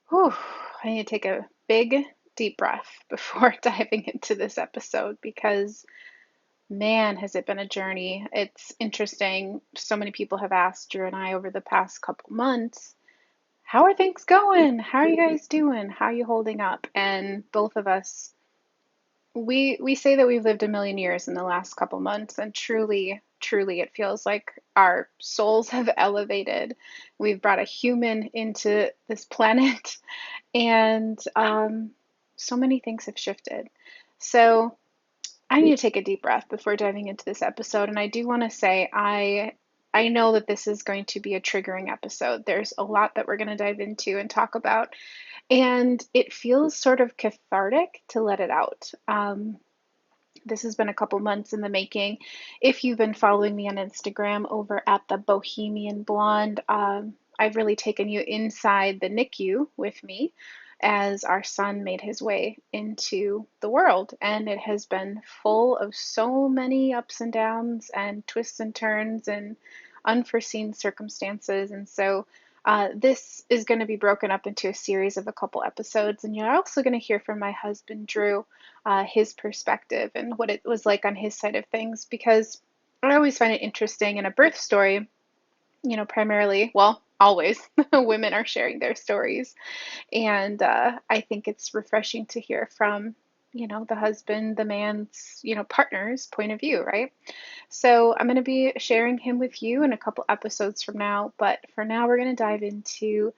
Whew, I need to take a big, deep breath before diving into this episode because, man, has it been a journey. It's interesting. So many people have asked Drew and I over the past couple months, how are things going? How are you guys doing? How are you holding up? And both of us, we say that we've lived a million years in the last couple months, and truly, it feels like our souls have elevated. We've brought a human into this planet, and so many things have shifted. So I need to take a deep breath before diving into this episode, and I do want to say I know that this is going to be a triggering episode. There's a lot that we're going to dive into and talk about, and it feels sort of cathartic to let it out. This has been a couple months in the making. If you've been following me on Instagram over at the Bohemian Blonde, I've really taken you inside the NICU with me as our son made his way into the world. And it has been full of so many ups and downs and twists and turns and unforeseen circumstances. And so this is going to be broken up into a series of a couple episodes. And you're also going to hear from my husband, Drew, his perspective and what it was like on his side of things, because I always find it interesting in a birth story, primarily, well, always, women are sharing their stories. And I think it's refreshing to hear from, the husband, the man's, partner's point of view, right? So I'm going to be sharing him with you in a couple episodes from now. But for now, we're going to dive into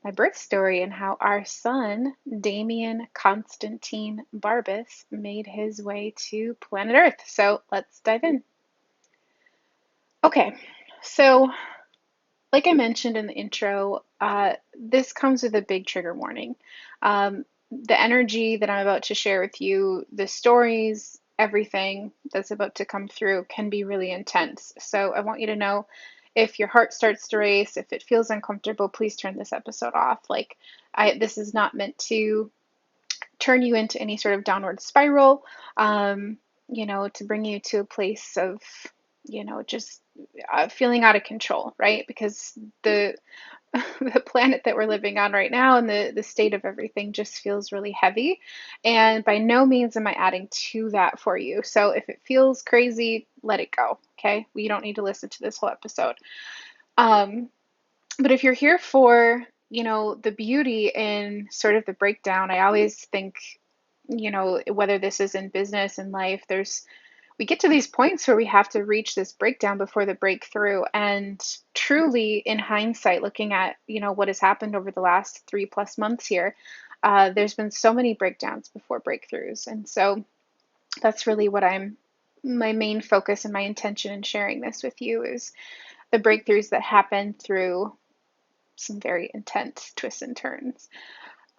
my birth story and how our son, Damien Constantine Barbas, made his way to planet Earth. So let's dive in. Okay, so like I mentioned in the intro, this comes with a big trigger warning. The energy that I'm about to share with you, the stories, everything that's about to come through can be really intense. So I want you to know if your heart starts to race, if it feels uncomfortable, please turn this episode off. This is not meant to turn you into any sort of downward spiral, to bring you to a place of, just feeling out of control, right? Because the the planet that we're living on right now and the state of everything just feels really heavy. And by no means am I adding to that for you. So if it feels crazy, let it go. Okay. We don't need to listen to this whole episode. Um, but if you're here for, the beauty in sort of the breakdown, I always think, whether this is in business and life, we get to these points where we have to reach this breakdown before the breakthrough. And truly, in hindsight, looking at, what has happened over the last 3+ months here, there's been so many breakdowns before breakthroughs. And so that's really my main focus and my intention in sharing this with you is the breakthroughs that happen through some very intense twists and turns.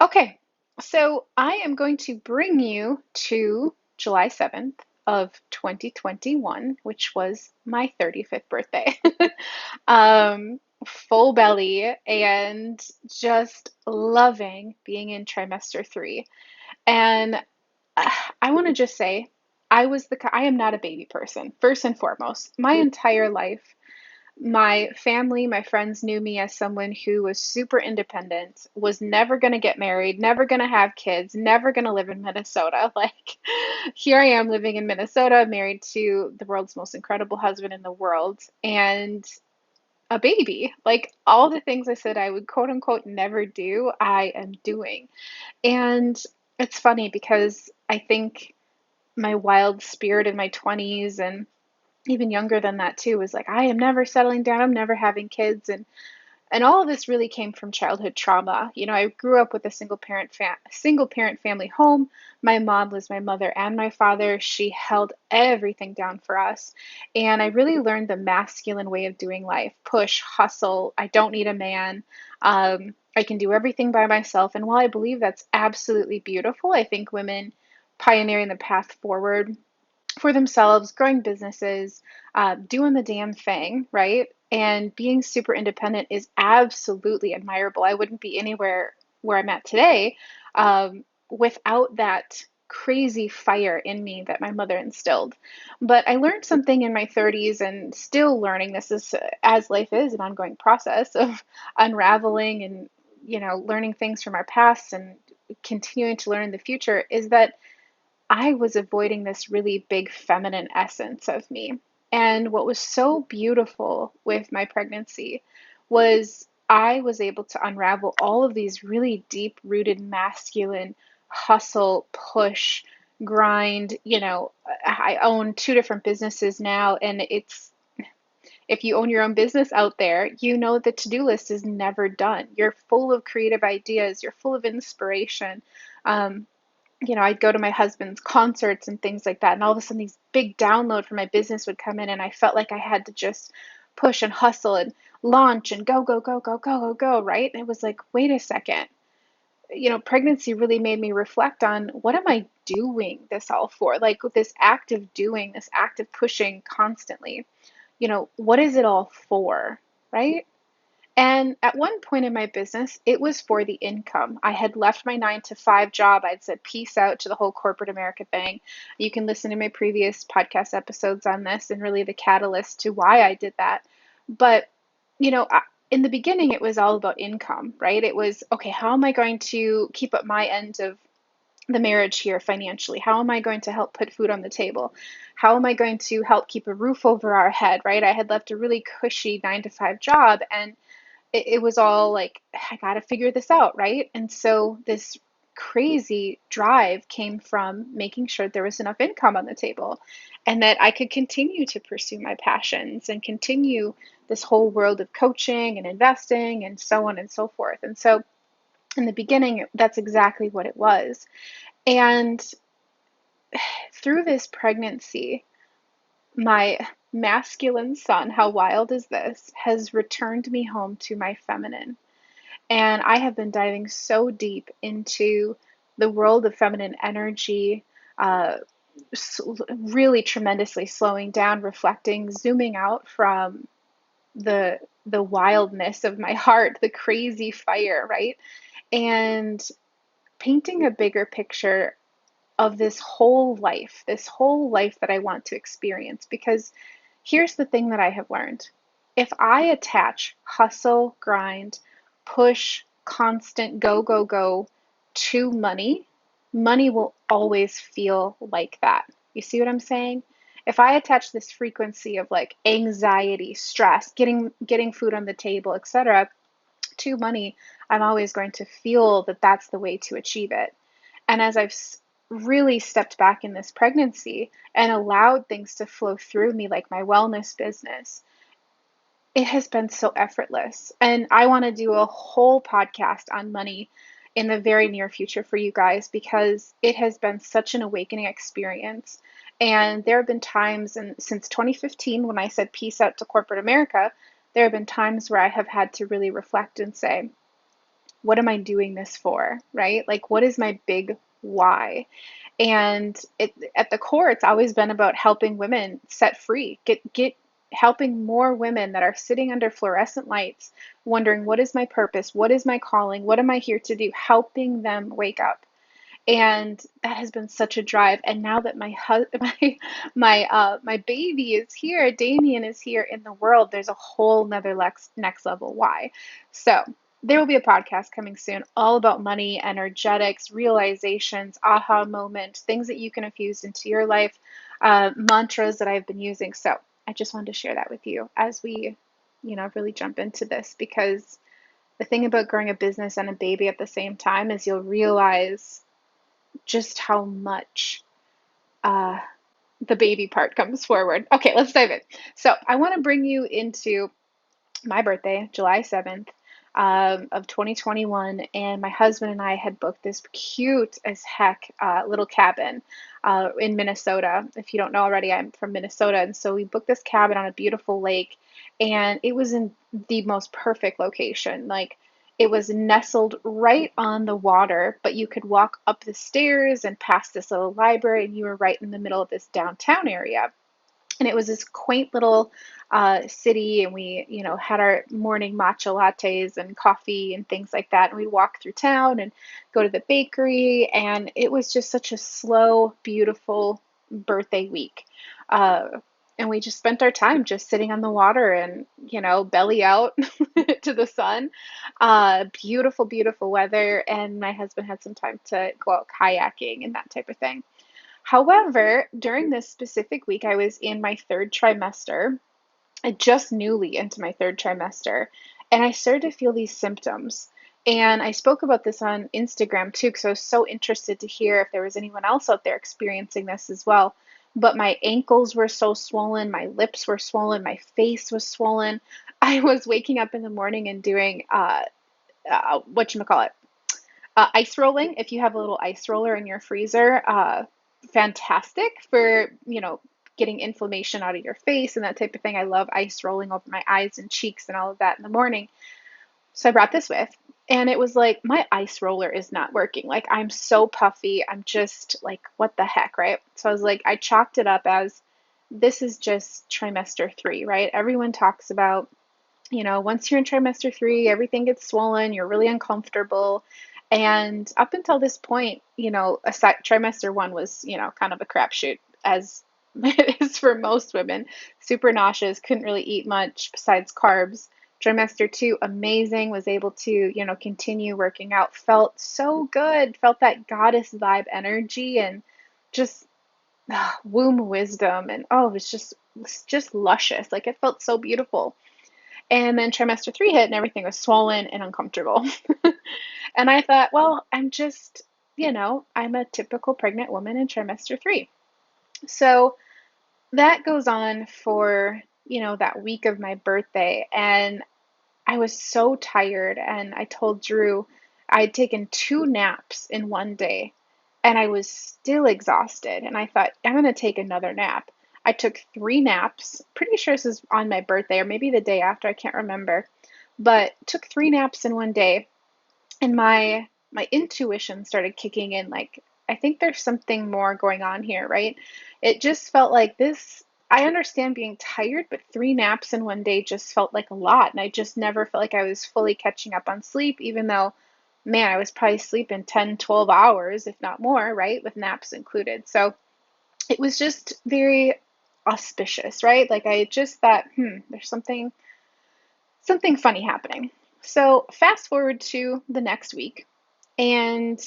Okay, so I am going to bring you to July 7th of 2021, which was my 35th birthday. Full belly and just loving being in Trimester Three. And I want to just say, I am not a baby person, first and foremost. My entire life, my family, my friends knew me as someone who was super independent, was never going to get married, never going to have kids, never going to live in Minnesota. Like, here I am living in Minnesota, married to the world's most incredible husband in the world, and a baby. Like, all the things I said I would quote unquote never do, I am doing. And it's funny because I think my wild spirit in my 20s and even younger than that too was like, I am never settling down, I'm never having kids. And all of this really came from childhood trauma. I grew up with a single parent family home. My mom was my mother and my father. She held everything down for us. And I really learned the masculine way of doing life. Push, hustle. I don't need a man. I can do everything by myself. And while I believe that's absolutely beautiful, I think women pioneering the path forward for themselves, growing businesses, doing the damn thing, right? And being super independent is absolutely admirable. I wouldn't be anywhere where I'm at today without that crazy fire in me that my mother instilled. But I learned something in my 30s and still learning. This is, as life is, an ongoing process of unraveling and learning things from our past and continuing to learn in the future, is that I was avoiding this really big feminine essence of me. And what was so beautiful with my pregnancy was I was able to unravel all of these really deep rooted masculine hustle, push, grind. I own two different businesses now, and if you own your own business out there, you know the to do list is never done. You're full of creative ideas, you're full of inspiration. Um, I'd go to my husband's concerts and things like that, and all of a sudden these big download from my business would come in, and I felt like I had to just push and hustle and launch and go, go, go, go, go, go, go, right? And it was like, wait a second. Pregnancy really made me reflect on, what am I doing this all for? Like, with this active doing, this active pushing constantly, what is it all for, right? And at one point in my business, it was for the income. I had left my 9 to 5 job. I'd said peace out to the whole corporate America thing. You can listen to my previous podcast episodes on this and really the catalyst to why I did that. But, in the beginning, it was all about income, right? It was, okay, how am I going to keep up my end of the marriage here financially? How am I going to help put food on the table? How am I going to help keep a roof over our head, right? I had left a really cushy 9 to 5 job, and it was all like, I got to figure this out, right? And so this crazy drive came from making sure there was enough income on the table and that I could continue to pursue my passions and continue this whole world of coaching and investing and so on and so forth. And so in the beginning, that's exactly what it was. And through this pregnancy, my masculine son, how wild is this, has returned me home to my feminine. And I have been diving so deep into the world of feminine energy, uh, really tremendously slowing down, reflecting, zooming out from the wildness of my heart, the crazy fire, right? And painting a bigger picture of this whole life that I want to experience. Because here's the thing that I have learned. If I attach hustle, grind, push, constant go, go, go to money, money will always feel like that. You see what I'm saying? If I attach this frequency of like anxiety, stress, getting food on the table, etc., to money, I'm always going to feel that that's the way to achieve it. And as I've really stepped back in this pregnancy and allowed things to flow through me, like my wellness business, it has been so effortless. And I want to do a whole podcast on money in the very near future for you guys, because it has been such an awakening experience. And there have been times, and since 2015, when I said peace out to corporate America, there have been times where I have had to really reflect and say, what am I doing this for? Right? Like, what is my big why? And at the core, it's always been about helping women set free, get helping more women that are sitting under fluorescent lights, wondering, what is my purpose? What is my calling? What am I here to do? Helping them wake up. And that has been such a drive. And now that my baby is here, Damien is here in the world, there's a whole nother next level why. So there will be a podcast coming soon all about money, energetics, realizations, aha moment, things that you can infuse into your life, mantras that I've been using. So I just wanted to share that with you as we, really jump into this, because the thing about growing a business and a baby at the same time is you'll realize just how much uh, the baby part comes forward. Okay, let's dive in. So I want to bring you into my birthday, July 7th of 2021, and my husband and I had booked this cute as heck little cabin in Minnesota. If you don't know already, I'm from Minnesota, and so we booked this cabin on a beautiful lake, and it was in the most perfect location. Like, it was nestled right on the water, but you could walk up the stairs and past this little library, and you were right in the middle of this downtown area. And it was this quaint little city, and we, had our morning matcha lattes and coffee and things like that. And we walk through town and go to the bakery, and it was just such a slow, beautiful birthday week. Uh, And we just spent our time just sitting on the water and, belly out to the sun. Beautiful, beautiful weather. And my husband had some time to go out kayaking and that type of thing. However, during this specific week, I was in my third trimester. I just newly into my third trimester, and I started to feel these symptoms. And I spoke about this on Instagram too, because I was so interested to hear if there was anyone else out there experiencing this as well. But my ankles were so swollen, my lips were swollen, my face was swollen. I was waking up in the morning and doing whatchamacallit, ice rolling. If you have a little ice roller in your freezer, fantastic for, getting inflammation out of your face and that type of thing. I love ice rolling over my eyes and cheeks and all of that in the morning. So I brought this with, and it was like, my ice roller is not working. Like, I'm so puffy. I'm just like, what the heck, right? So I was like, I chalked it up as this is just trimester 3, right? Everyone talks about, once you're in trimester 3, everything gets swollen, you're really uncomfortable. And up until this point, trimester 1 was, kind of a crapshoot, as it is for most women. Super nauseous, couldn't really eat much besides carbs. Trimester 2, amazing, was able to, continue working out, felt so good, felt that goddess vibe energy and just womb wisdom. And oh, it was just luscious. Like, it felt so beautiful. And then trimester 3 hit and everything was swollen and uncomfortable. And I thought, well, I'm a typical pregnant woman in trimester 3. So that goes on for, that week of my birthday. And I was so tired. And I told Drew I had taken 2 naps in one day and I was still exhausted. And I thought, I'm going to take another nap. I took 3 naps. Pretty sure this is on my birthday or maybe the day after. I can't remember. But took 3 naps in one day, and my intuition started kicking in. Like, I think there's something more going on here, right? It just felt like this. I understand being tired, but 3 naps in one day just felt like a lot, and I just never felt like I was fully catching up on sleep, even though, man, I was probably sleeping 10, 12 hours, if not more, right, with naps included. So it was just very auspicious, right? Like, I just thought, there's something funny happening. So fast forward to the next week, and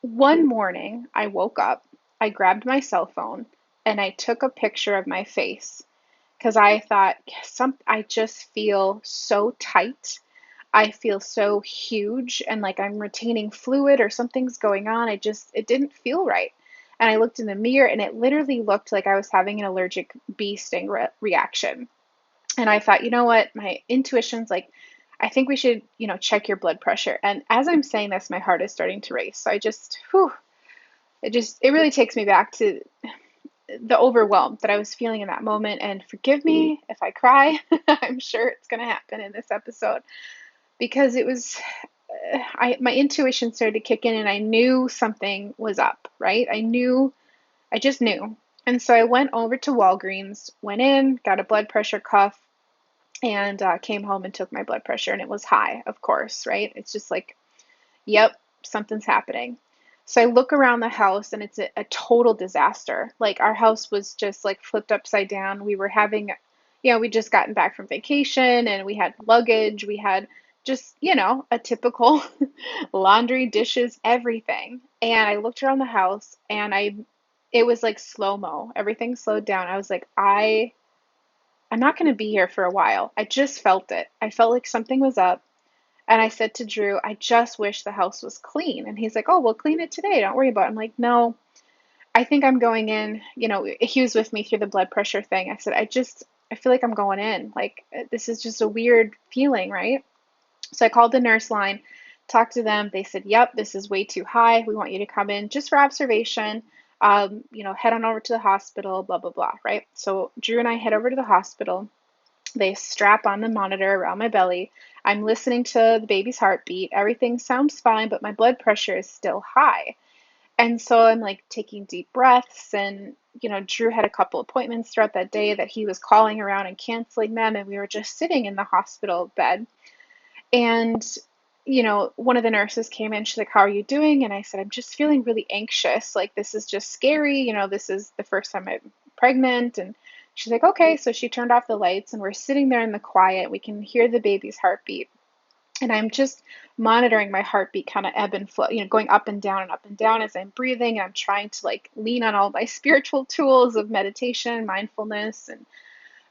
one morning I woke up, I grabbed my cell phone, and I took a picture of my face because I thought, I just feel so tight. I feel so huge and like I'm retaining fluid or something's going on. It didn't feel right. And I looked in the mirror and it literally looked like I was having an allergic bee sting reaction. And I thought, you know what? My intuition's like, I think we should, check your blood pressure. And as I'm saying this, my heart is starting to race. So it really takes me back to the overwhelm that I was feeling in that moment. And forgive me if I cry. I'm sure it's going to happen in this episode because it was, my intuition started to kick in and I knew something was up, right? I just knew. And so I went over to Walgreens, went in, got a blood pressure cuff, and came home and took my blood pressure, and it was high, of course, right? It's just like, yep, something's happening. So I look around the house and it's a total disaster. Like, our house was just like flipped upside down. We were having, we just gotten back from vacation and we had luggage. We had just, a typical laundry, dishes, everything. And I looked around the house and it was like slow-mo. Everything slowed down. I was like, I'm not going to be here for a while. I just felt it. I felt like something was up. And I said to Drew, I just wish the house was clean. And he's like, oh, we'll clean it today. Don't worry about it. I'm like, no, I think I'm going in. He was with me through the blood pressure thing. I said, I feel like I'm going in. Like, this is just a weird feeling, right? So I called the nurse line, talked to them. They said, yep, this is way too high. We want you to come in just for observation. Head on over to the hospital, blah, blah, blah, right? So Drew and I head over to the hospital. They strap on the monitor around my belly. I'm listening to the baby's heartbeat. Everything sounds fine, but my blood pressure is still high. And so I'm like taking deep breaths. And, Drew had a couple appointments throughout that day that he was calling around and canceling them. And we were just sitting in the hospital bed. And, one of the nurses came in. She's like, how are you doing? And I said, I'm just feeling really anxious. Like, this is just scary. This is the first time I'm pregnant. And she's like, okay. So she turned off the lights and we're sitting there in the quiet. We can hear the baby's heartbeat. And I'm just monitoring my heartbeat kind of ebb and flow, going up and down as I'm breathing. And I'm trying to like lean on all my spiritual tools of meditation, mindfulness, and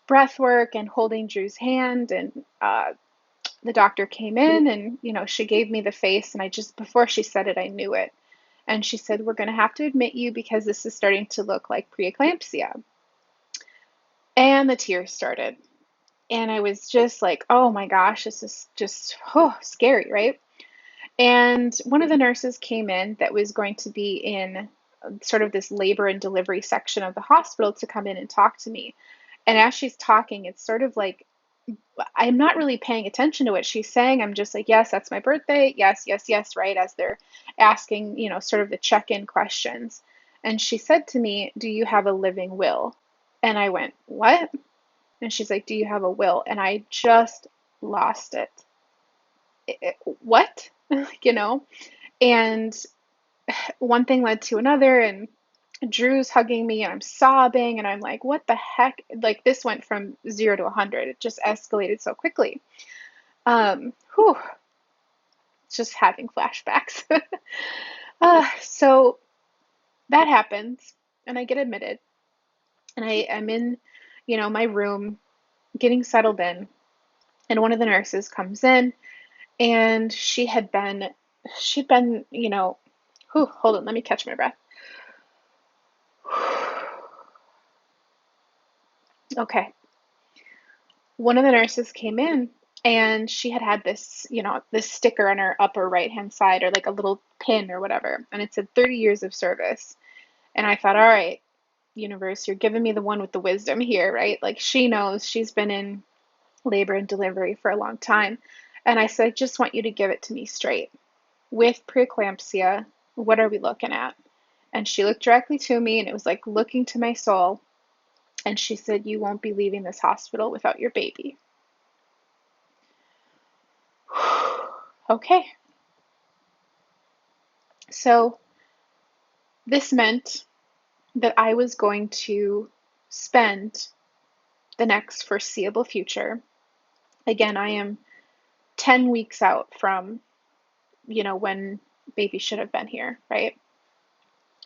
breath work, and holding Drew's hand. And the doctor came in and, she gave me the face. And before she said it, I knew it. And she said, we're going to have to admit you because this is starting to look like preeclampsia. And the tears started. And I was just like, oh my gosh, this is just scary, right? And one of the nurses came in that was going to be in sort of this labor and delivery section of the hospital to come in and talk to me. And as she's talking, it's sort of like, I'm not really paying attention to what she's saying. I'm just like, yes, that's my birthday. Yes, yes, yes, right? As they're asking, sort of the check-in questions. And she said to me, do you have a living will? And I went, what? And she's like, do you have a will? And I just lost it. What? you know? And one thing led to another, and Drew's hugging me, and I'm sobbing, and I'm like, what the heck? Like, this went from 0 to 100. It just escalated so quickly. Whew, just having flashbacks. So that happens, and I get admitted, and I'm in, my room getting settled in, and one of the nurses comes in, and she'd been, hold on, let me catch my breath. Okay. One of the nurses came in and she had this, this sticker on her upper right hand side, or like a little pin or whatever. And it said 30 years of service. And I thought, all right, universe, you're giving me the one with the wisdom here, right? Like, she knows, she's been in labor and delivery for a long time. And I said, I just want you to give it to me straight. With preeclampsia, what are we looking at? And she looked directly to me, and it was like looking to my soul. And she said, you won't be leaving this hospital without your baby. Okay. So this meant that I was going to spend the next foreseeable future. Again, I am 10 weeks out from, when baby should have been here, right?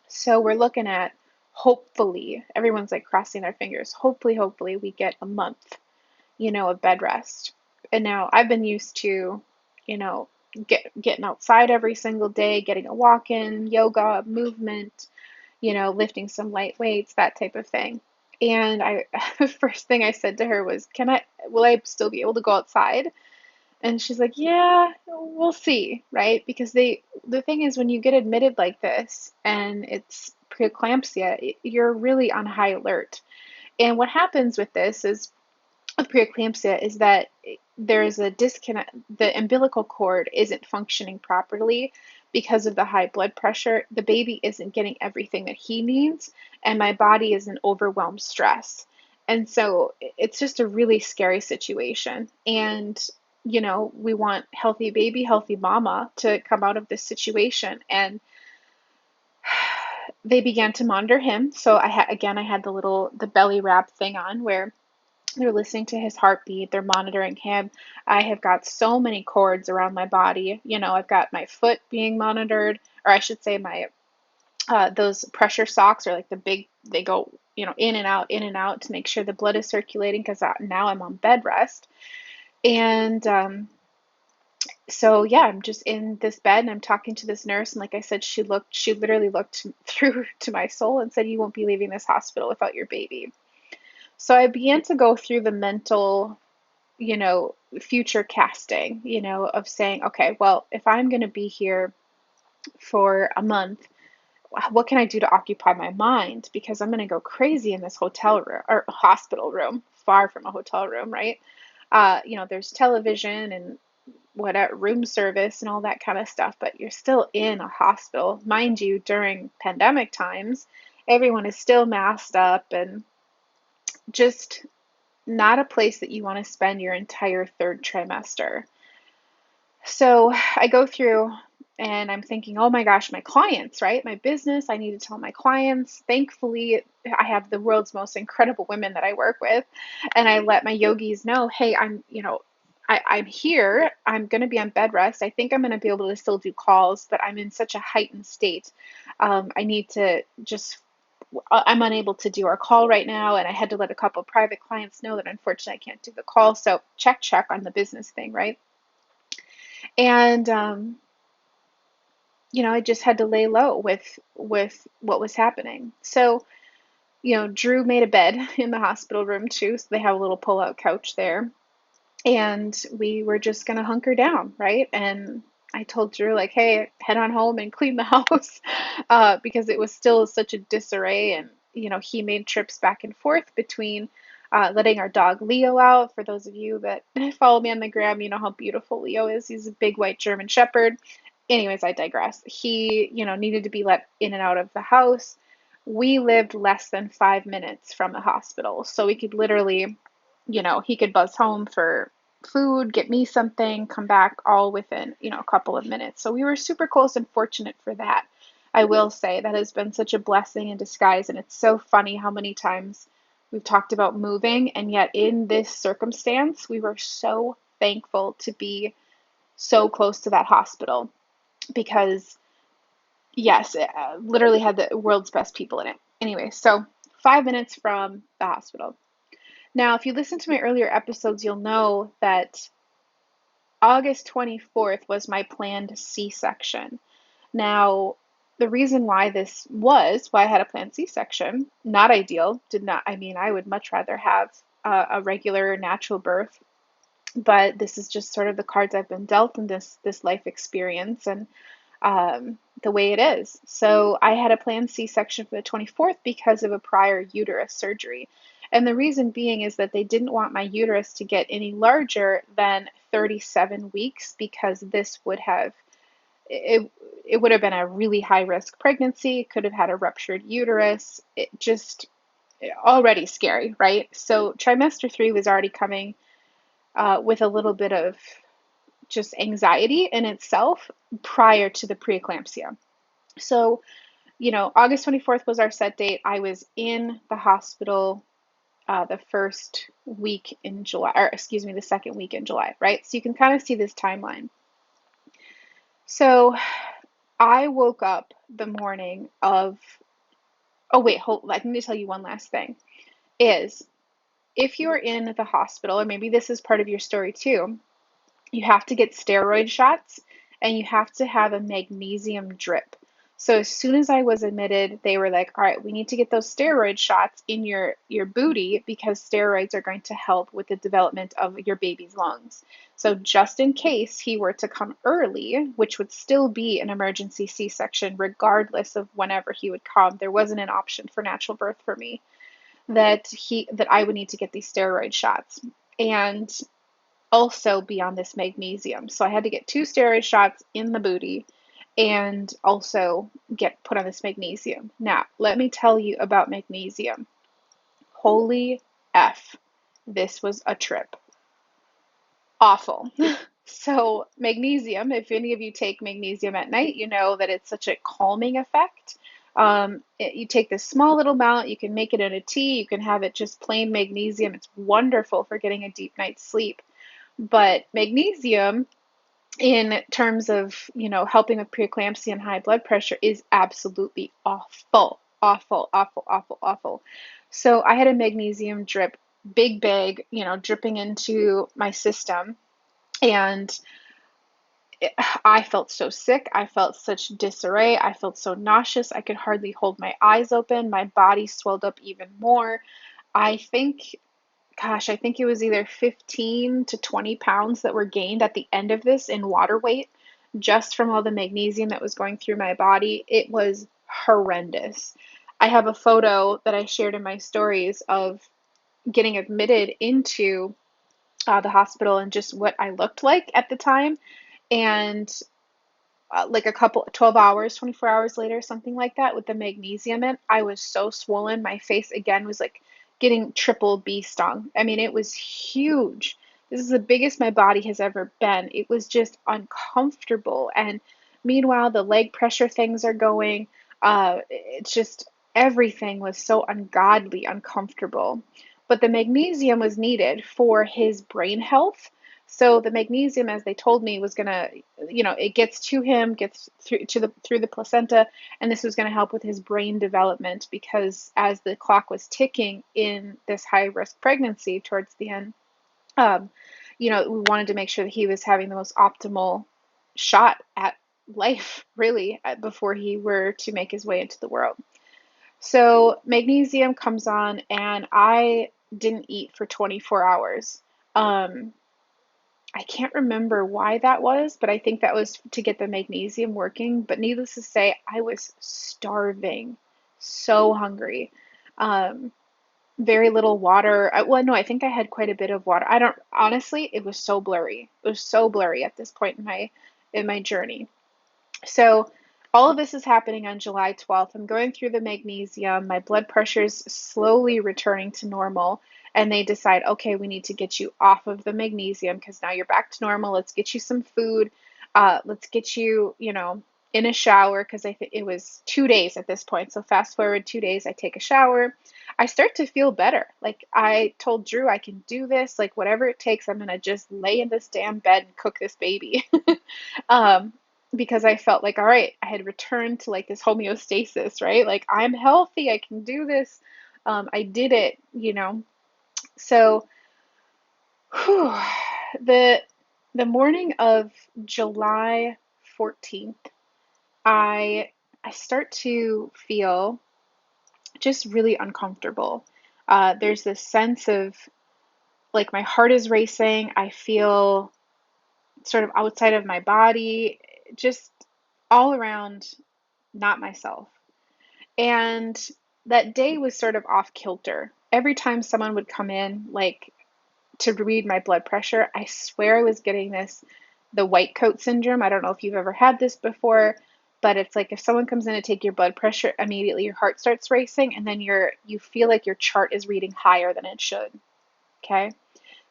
So we're looking at, hopefully, everyone's like crossing their fingers, hopefully we get a month, of bed rest. And now I've been used to, getting outside every single day, getting a walk in, yoga, movement, lifting some light weights, that type of thing. And the first thing I said to her was, will I still be able to go outside? And she's like, yeah, we'll see, right? Because the thing is, when you get admitted like this and it's preeclampsia, you're really on high alert. And what happens with this is, with preeclampsia, is that there's a disconnect. The umbilical cord isn't functioning properly because of the high blood pressure. The baby isn't getting everything that he needs, and my body is in overwhelmed stress. And so it's just a really scary situation. And, we want healthy baby, healthy mama to come out of this situation. And they began to monitor him. So I had the belly wrap thing on, where they're listening to his heartbeat. They're monitoring him. I have got so many cords around my body. I've got my foot being monitored, or I should say my, those pressure socks are like they go, in and out to make sure the blood is circulating, because now I'm on bed rest. And, so yeah, I'm just in this bed and I'm talking to this nurse. And like I said, she literally looked through to my soul and said, you won't be leaving this hospital without your baby. So I began to go through the mental, future casting, of saying, okay, well, if I'm going to be here for a month, what can I do to occupy my mind? Because I'm going to go crazy in this hotel room or hospital room, far from a hotel room, right? There's television and whatever, room service and all that kind of stuff, but you're still in a hospital. Mind you, during pandemic times, everyone is still masked up, and just not a place that you want to spend your entire third trimester. So I go through And I'm thinking, oh my gosh, my clients, right? My business, I need to tell my clients. Thankfully, I have the world's most incredible women that I work with. And I let my yogis know, hey, I'm here. I'm going to be on bed rest. I think I'm going to be able to still do calls, but I'm in such a heightened state. I need to just, I'm unable to do our call right now. And I had to let a couple of private clients know that unfortunately I can't do the call. So check on the business thing, right? And, I just had to lay low with what was happening. So, Drew made a bed in the hospital room too, so they have a little pull-out couch there. And we were just gonna hunker down, right? And I told Drew, like, hey, head on home and clean the house, because it was still such a disarray. And, he made trips back and forth between letting our dog Leo out. For those of you that follow me on the gram, you know how beautiful Leo is. He's a big white German Shepherd. Anyways, I digress. He, needed to be let in and out of the house. We lived less than 5 minutes from the hospital. So we could literally, he could buzz home for food, get me something, come back all within, a couple of minutes. So we were super close and fortunate for that. I will say that has been such a blessing in disguise. And it's so funny how many times we've talked about moving. And yet in this circumstance, we were so thankful to be so close to that hospital because yes, it literally had the world's best people in it. Anyway, so 5 minutes from the hospital. Now, if you listen to my earlier episodes, you'll know that August 24th was my planned C-section. Now, the reason why I had a planned C-section, not ideal, I would much rather have a regular natural birth, but this is just sort of the cards I've been dealt in this life experience. And the way it is. So I had a planned C-section for the 24th because of a prior uterus surgery. And the reason being is that they didn't want my uterus to get any larger than 37 weeks because this would have it would have been a really high risk pregnancy, could have had a ruptured uterus. It just already scary, right? So trimester 3 was already coming with a little bit of just anxiety in itself prior to the preeclampsia. So, August 24th was our set date. I was in the hospital the first week in July, or excuse me, the second week in July, right? So you can kind of see this timeline. So I woke up the morning of, oh wait, I need to tell you one last thing, is if you're in the hospital, or maybe this is part of your story too, you have to get steroid shots and you have to have a magnesium drip. So as soon as I was admitted, they were like, all right, we need to get those steroid shots in your booty because steroids are going to help with the development of your baby's lungs. So just in case he were to come early, which would still be an emergency C-section regardless of whenever he would come, there wasn't an option for natural birth for me, that I would need to get these steroid shots. And also be on this magnesium. So I had to get 2 steroid shots in the booty and also get put on this magnesium. Now, let me tell you about magnesium. Holy F, this was a trip. Awful. So, magnesium, if any of you take magnesium at night, you know that it's such a calming effect. You take this small little amount, you can make it in a tea, you can have it just plain magnesium. It's wonderful for getting a deep night's sleep. But magnesium, in terms of, helping with preeclampsia and high blood pressure, is absolutely awful, awful, awful, awful, awful. So I had a magnesium drip, big bag, dripping into my system. And I felt so sick. I felt such disarray. I felt so nauseous. I could hardly hold my eyes open. My body swelled up even more. I think I think it was either 15 to 20 pounds that were gained at the end of this in water weight, just from all the magnesium that was going through my body. It was horrendous. I have a photo that I shared in my stories of getting admitted into the hospital and just what I looked like at the time. And like a couple, 12 hours, 24 hours later, something like that, with the magnesium in, I was so swollen. My face again was like getting triple bee stung. I mean, it was huge. This is the biggest my body has ever been. It was just uncomfortable. And Meanwhile, the leg pressure things are going. It's just everything was so ungodly, uncomfortable. But the magnesium was needed for his brain health. So the magnesium, as they told me, was gonna, it gets to him, gets through the placenta, and this was gonna help with his brain development because as the clock was ticking in this high risk pregnancy towards the end, um, we wanted to make sure that he was having the most optimal shot at life, really, before he were to make his way into the world. So magnesium comes on, and I didn't eat for 24 hours. Um, I can't remember why that was, but I think that was to get the magnesium working. But needless to say, I was starving, so hungry. Um, very little water. Well, no, I think I had quite a bit of water. I don't, honestly, it was so blurry. It was so blurry at this point in my journey. So all of this is happening on July 12th. I'm going through the magnesium. My blood pressure's slowly returning to normal. And they decide, okay, we need to get you off of the magnesium because now you're back to normal. Let's get you some food. Let's get you, in a shower because I think it was 2 days at this point. So fast forward 2 days, I take a shower. I start to feel better. Like I told Drew, I can do this. Like whatever it takes, I'm gonna just lay in this damn bed and cook this baby. um, because I felt like, all right, I had returned to like this homeostasis, right? Like I'm healthy, I can do this. I did it. So whew, the the morning of July 14th, I start to feel just really uncomfortable. There's this sense of like my heart is racing. I feel sort of outside of my body, just all around not myself. And that day was sort of off kilter. Every time someone would come in, like to read my blood pressure, I swear I was getting the white coat syndrome. I don't know if you've ever had this before, but it's like if someone comes in to take your blood pressure, immediately your heart starts racing, and then you feel like your chart is reading higher than it should. Okay?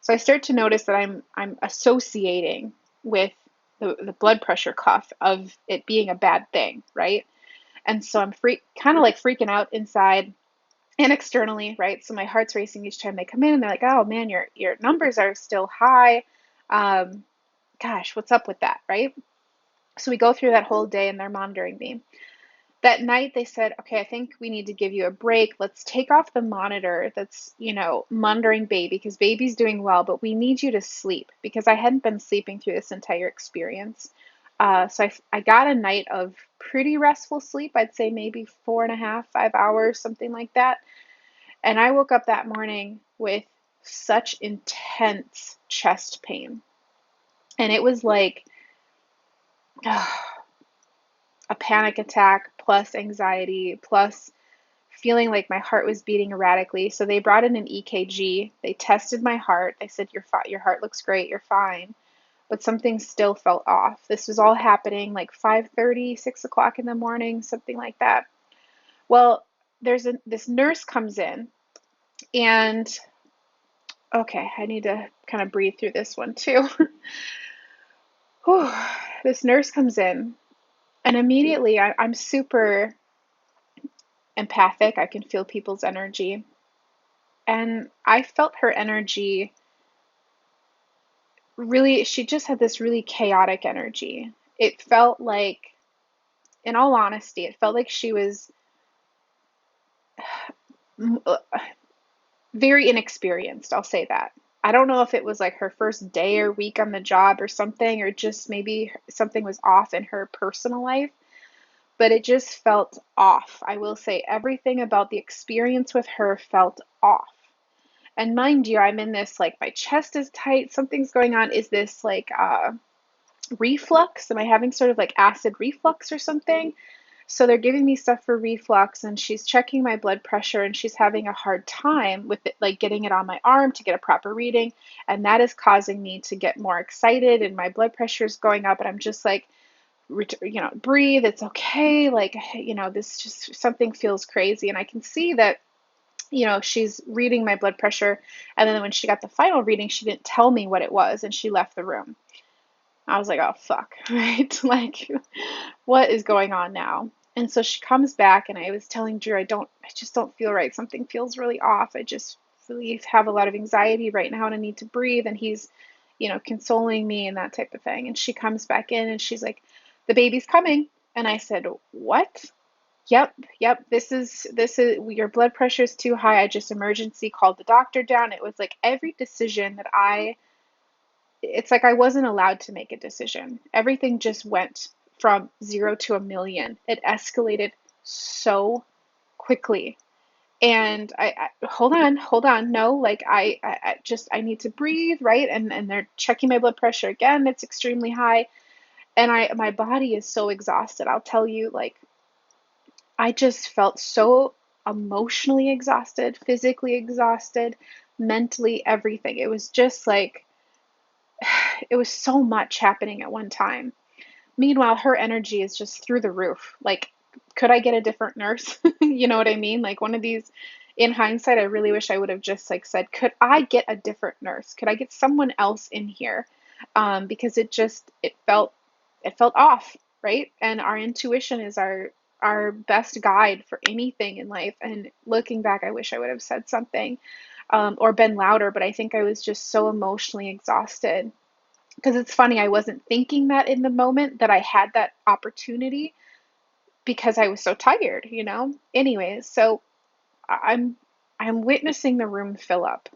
So I start to notice that I'm associating with the blood pressure cuff of it being a bad thing, right? And so I'm kind of like freaking out inside and externally, right? So my heart's racing each time they come in, and they're like, "Oh man, your numbers are still high. Um, Gosh, what's up with that?" Right? So we go through that whole day, and they're monitoring me. That night they said, "Okay, I think we need to give you a break. Let's take off the monitor that's, monitoring baby because baby's doing well, but we need you to sleep," because I hadn't been sleeping through this entire experience. So I got a night of pretty restful sleep. I'd say maybe 4.5, 5 hours, something like that. And I woke up that morning with such intense chest pain. And it was like a panic attack plus anxiety plus feeling like my heart was beating erratically. So they brought in an EKG. They tested my heart. They said, your heart looks great. You're fine. But something still felt off. This was all happening like 5:30, 6 o'clock in the morning, something like that. Well, this nurse comes in, and okay, I need to kind of breathe through this one too. Whew. This nurse comes in, and immediately I'm super empathic. I can feel people's energy. And I felt her energy really, she just had this really chaotic energy. It felt like, in all honesty, it felt like she was very inexperienced. I'll say that. I don't know if it was like her first day or week on the job or something, or just maybe something was off in her personal life, but it just felt off. I will say everything about the experience with her felt off. And mind you, I'm in this like my chest is tight, something's going on. Is this like reflux? Am I having sort of like acid reflux or something? So they're giving me stuff for reflux, and she's checking my blood pressure, and she's having a hard time with it, like getting it on my arm to get a proper reading. And that is causing me to get more excited, and my blood pressure is going up. And I'm just like, breathe, it's okay. Like, this just something feels crazy. And I can see that, she's reading my blood pressure. And then when she got the final reading, she didn't tell me what it was, and she left the room. I was like, oh, fuck, right? Like, what is going on now? And so she comes back, and I was telling Drew, I just don't feel right. Something feels really off. I just really have a lot of anxiety right now, and I need to breathe. And he's, consoling me and that type of thing. And she comes back in, and she's like, the baby's coming. And I said, what? Yep, yep. This is your blood pressure is too high. I just emergency called the doctor down. It was like every decision that it's like I wasn't allowed to make a decision. Everything just went from 0 to 1,000,000. It escalated so quickly. And I hold on. No, like I need to breathe, right? And they're checking my blood pressure again. It's extremely high. And my body is so exhausted. I'll tell you, like, I just felt so emotionally exhausted, physically exhausted, mentally, everything. It was just like, it was so much happening at one time. Meanwhile, her energy is just through the roof. Like, could I get a different nurse? You know what I mean? Like, one of these, in hindsight, I really wish I would have just like said, could I get a different nurse? Could I get someone else in here? Because it felt off, right? And our intuition is our best guide for anything in life. And looking back, I wish I would have said something, or been louder, but I think I was just so emotionally exhausted. Because it's funny, I wasn't thinking that in the moment that I had that opportunity because I was so tired, you know? Anyways, so I'm I'm witnessing the room fill up.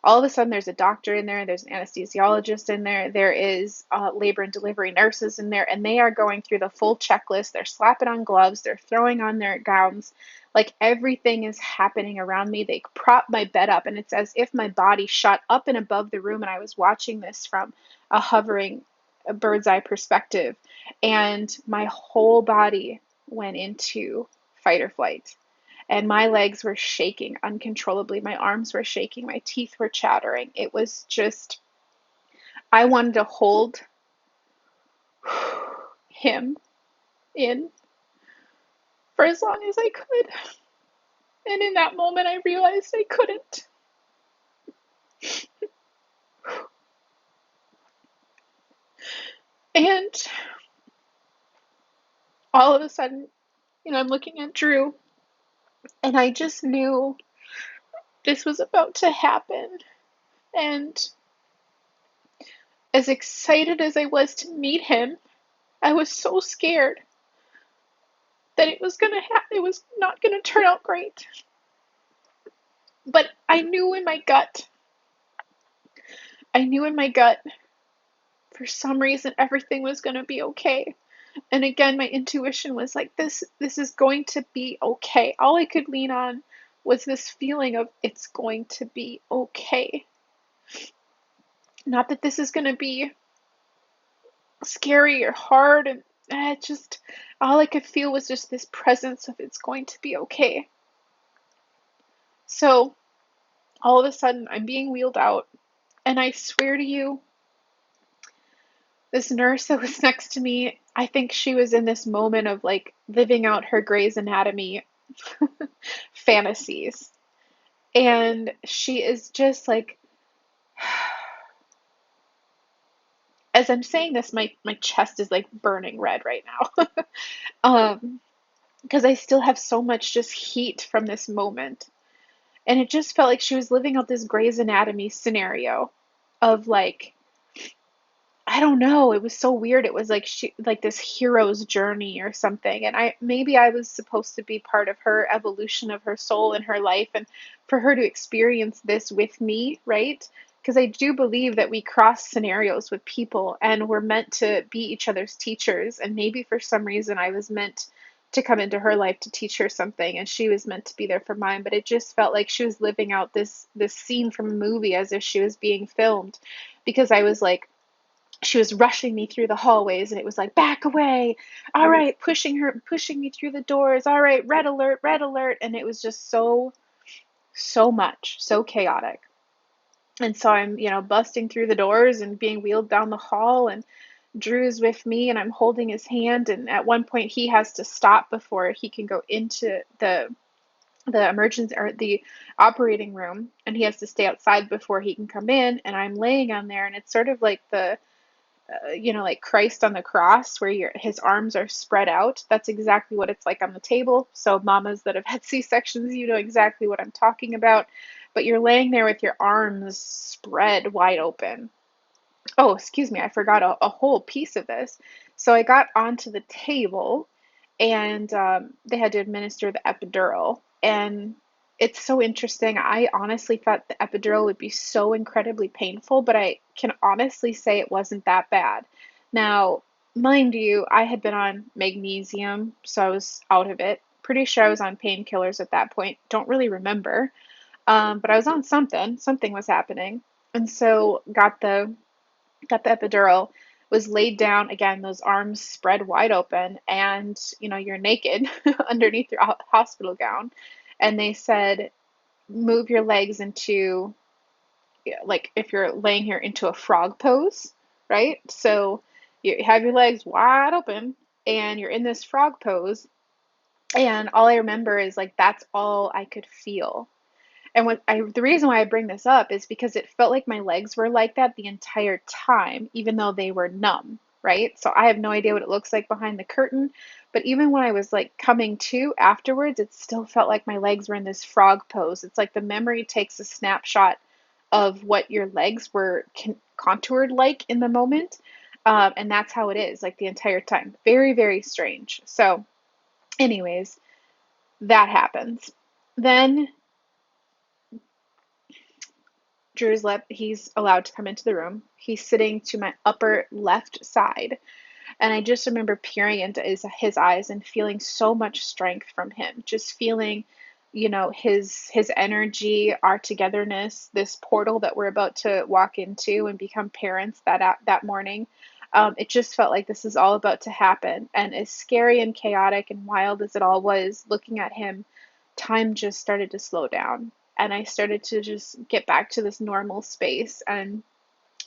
All of a sudden, there's a doctor in there, there's an anesthesiologist in there is labor and delivery nurses in there, and they are going through the full checklist. They're slapping on gloves, they're throwing on their gowns. Like, everything is happening around me. They prop my bed up, and it's as if my body shot up and above the room, and I was watching this from a hovering, a bird's eye perspective, and my whole body went into fight or flight, and my legs were shaking uncontrollably. My arms were shaking. My teeth were chattering. It was just, I wanted to hold him in for as long as I could. And in that moment, I realized I couldn't. And all of a sudden, I'm looking at Drew, and I just knew this was about to happen. And as excited as I was to meet him, I was so scared that it was not gonna turn out great. But I knew in my gut, for some reason, everything was gonna be okay. And again, my intuition was like, this is going to be okay. All I could lean on was this feeling of, it's going to be okay. Not that this is gonna be scary or hard, and just all I could feel was just this presence of, it's going to be okay. So all of a sudden, I'm being wheeled out, and I swear to you, this nurse that was next to me, I think she was in this moment of like living out her Grey's Anatomy fantasies. And she is just like, as I'm saying this, my chest is like burning red right now. Because I still have so much just heat from this moment. And it just felt like she was living out this Grey's Anatomy scenario of like, I don't know, it was so weird. It was like like this hero's journey or something. And I was supposed to be part of her evolution of her soul and her life, and for her to experience this with me, right? Because I do believe that we cross scenarios with people, and we're meant to be each other's teachers. And maybe for some reason I was meant to come into her life to teach her something, and she was meant to be there for mine. But it just felt like she was living out this scene from a movie as if she was being filmed, because I was like, she was rushing me through the hallways, and it was like, back away, all right, pushing me through the doors, all right, red alert. And it was just so much, so chaotic. And so I'm, busting through the doors and being wheeled down the hall, and Drew's with me, and I'm holding his hand, and at one point he has to stop before he can go into the emergency or the operating room, and he has to stay outside before he can come in. And I'm laying on there, and it's sort of like like Christ on the cross, where his arms are spread out. That's exactly what it's like on the table. So mamas that have had C-sections, you know exactly what I'm talking about. But you're laying there with your arms spread wide open. Oh, excuse me, I forgot a whole piece of this. So I got onto the table, and they had to administer the epidural. And it's so interesting. I honestly thought the epidural would be so incredibly painful, but I can honestly say it wasn't that bad. Now, mind you, I had been on magnesium, so I was out of it. Pretty sure I was on painkillers at that point. Don't really remember. But I was on something. Something was happening. And so got the epidural, was laid down again, those arms spread wide open, and you're naked underneath your hospital gown. And they said, move your legs into, like, if you're laying here, into a frog pose, right? So you have your legs wide open and you're in this frog pose. And all I remember is, like, that's all I could feel. And the reason why I bring this up is because it felt like my legs were like that the entire time, even though they were numb, right? So I have no idea what it looks like behind the curtain, but even when I was like coming to afterwards, it still felt like my legs were in this frog pose. It's like the memory takes a snapshot of what your legs were contoured like in the moment, and that's how it is, like, the entire time. Very, very strange. So, anyways, that happens. Then he's allowed to come into the room. He's sitting to my upper left side. And I just remember peering into his eyes and feeling so much strength from him. Just feeling, his energy, our togetherness, this portal that we're about to walk into and become parents that morning. It just felt like this is all about to happen. And as scary and chaotic and wild as it all was, looking at him, time just started to slow down. And I started to just get back to this normal space. And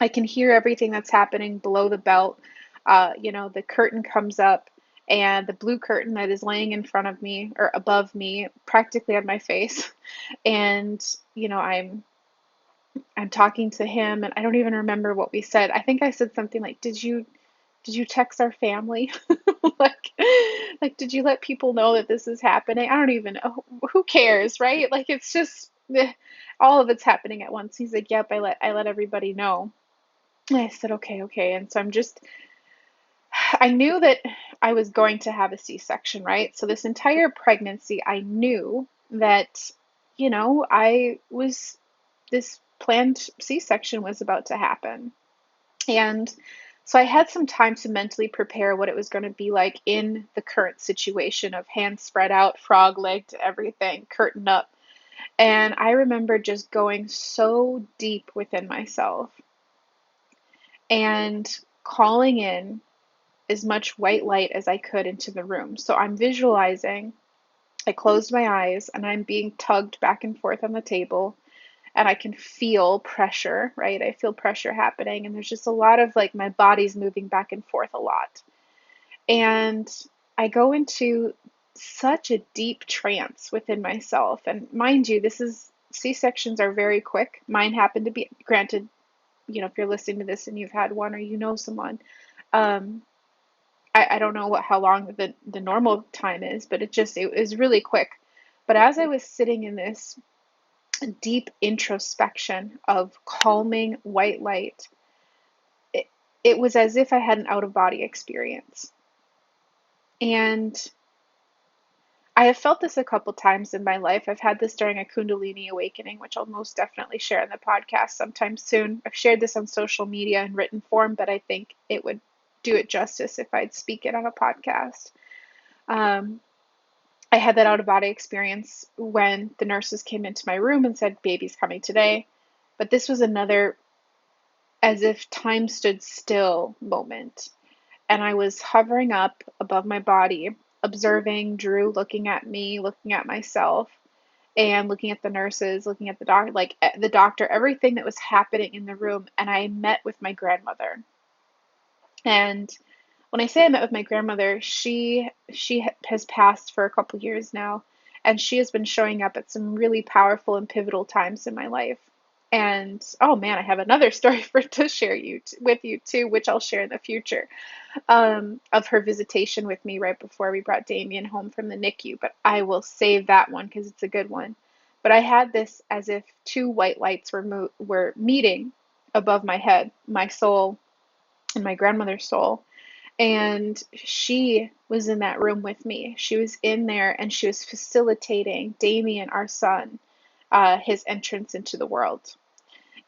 I can hear everything that's happening below the belt. The curtain comes up, and the blue curtain that is laying in front of me, or above me, practically on my face. And, I'm talking to him, and I don't even remember what we said. I think I said something like, did you text our family? like did you let people know that this is happening? I don't even know. Who cares, right? Like, it's just all of it's happening at once. He's like, yep, I let everybody know. And I said, okay. And so I knew that I was going to have a C-section, right? So this entire pregnancy, I knew that, this planned C-section was about to happen. And so I had some time to mentally prepare what it was going to be like in the current situation of hands spread out, frog-legged, everything, curtained up. And I remember just going so deep within myself and calling in as much white light as I could into the room. So I'm visualizing, I closed my eyes, and I'm being tugged back and forth on the table, and I can feel pressure, right? I feel pressure happening, and there's just a lot of, like, my body's moving back and forth a lot. And I go into such a deep trance within myself. And mind you, C-sections are very quick. Mine happened to be, granted, if you're listening to this and you've had one, or someone, um, I don't know how long the normal time is, but it was really quick. But as I was sitting in this deep introspection of calming white light, it was as if I had an out-of-body experience. And I have felt this a couple times in my life. I've had this during a Kundalini awakening, which I'll most definitely share in the podcast sometime soon. I've shared this on social media in written form, but I think it would do it justice if I'd speak it on a podcast. I had that out-of-body experience when the nurses came into my room and said, baby's coming today. But this was another as if time stood still moment. And I was hovering up above my body, observing Drew looking at me, looking at myself, and looking at the nurses, looking at the doctor, everything that was happening in the room. And I met with my grandmother. And when I say I met with my grandmother, she has passed for a couple years now, and she has been showing up at some really powerful and pivotal times in my life. And oh man, I have another story to share with you too, which I'll share in the future, of her visitation with me right before we brought Damien home from the NICU. But I will save that one because it's a good one. But I had this as if two white lights were meeting above my head, my soul and my grandmother's soul. And she was in that room with me. She was in there and she was facilitating Damien, our son, his entrance into the world.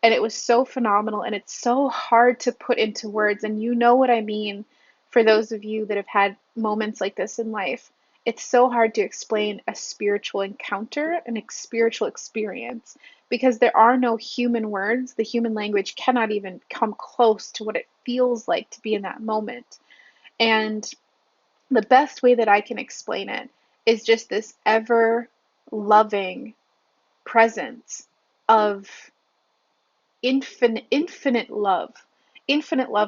And it was so phenomenal, and it's so hard to put into words. And you know what I mean, for those of you that have had moments like this in life. It's so hard to explain a spiritual encounter and a spiritual experience because there are no human words. The human language cannot even come close to what it feels like to be in that moment. And the best way that I can explain it is just this ever loving presence of infinite love,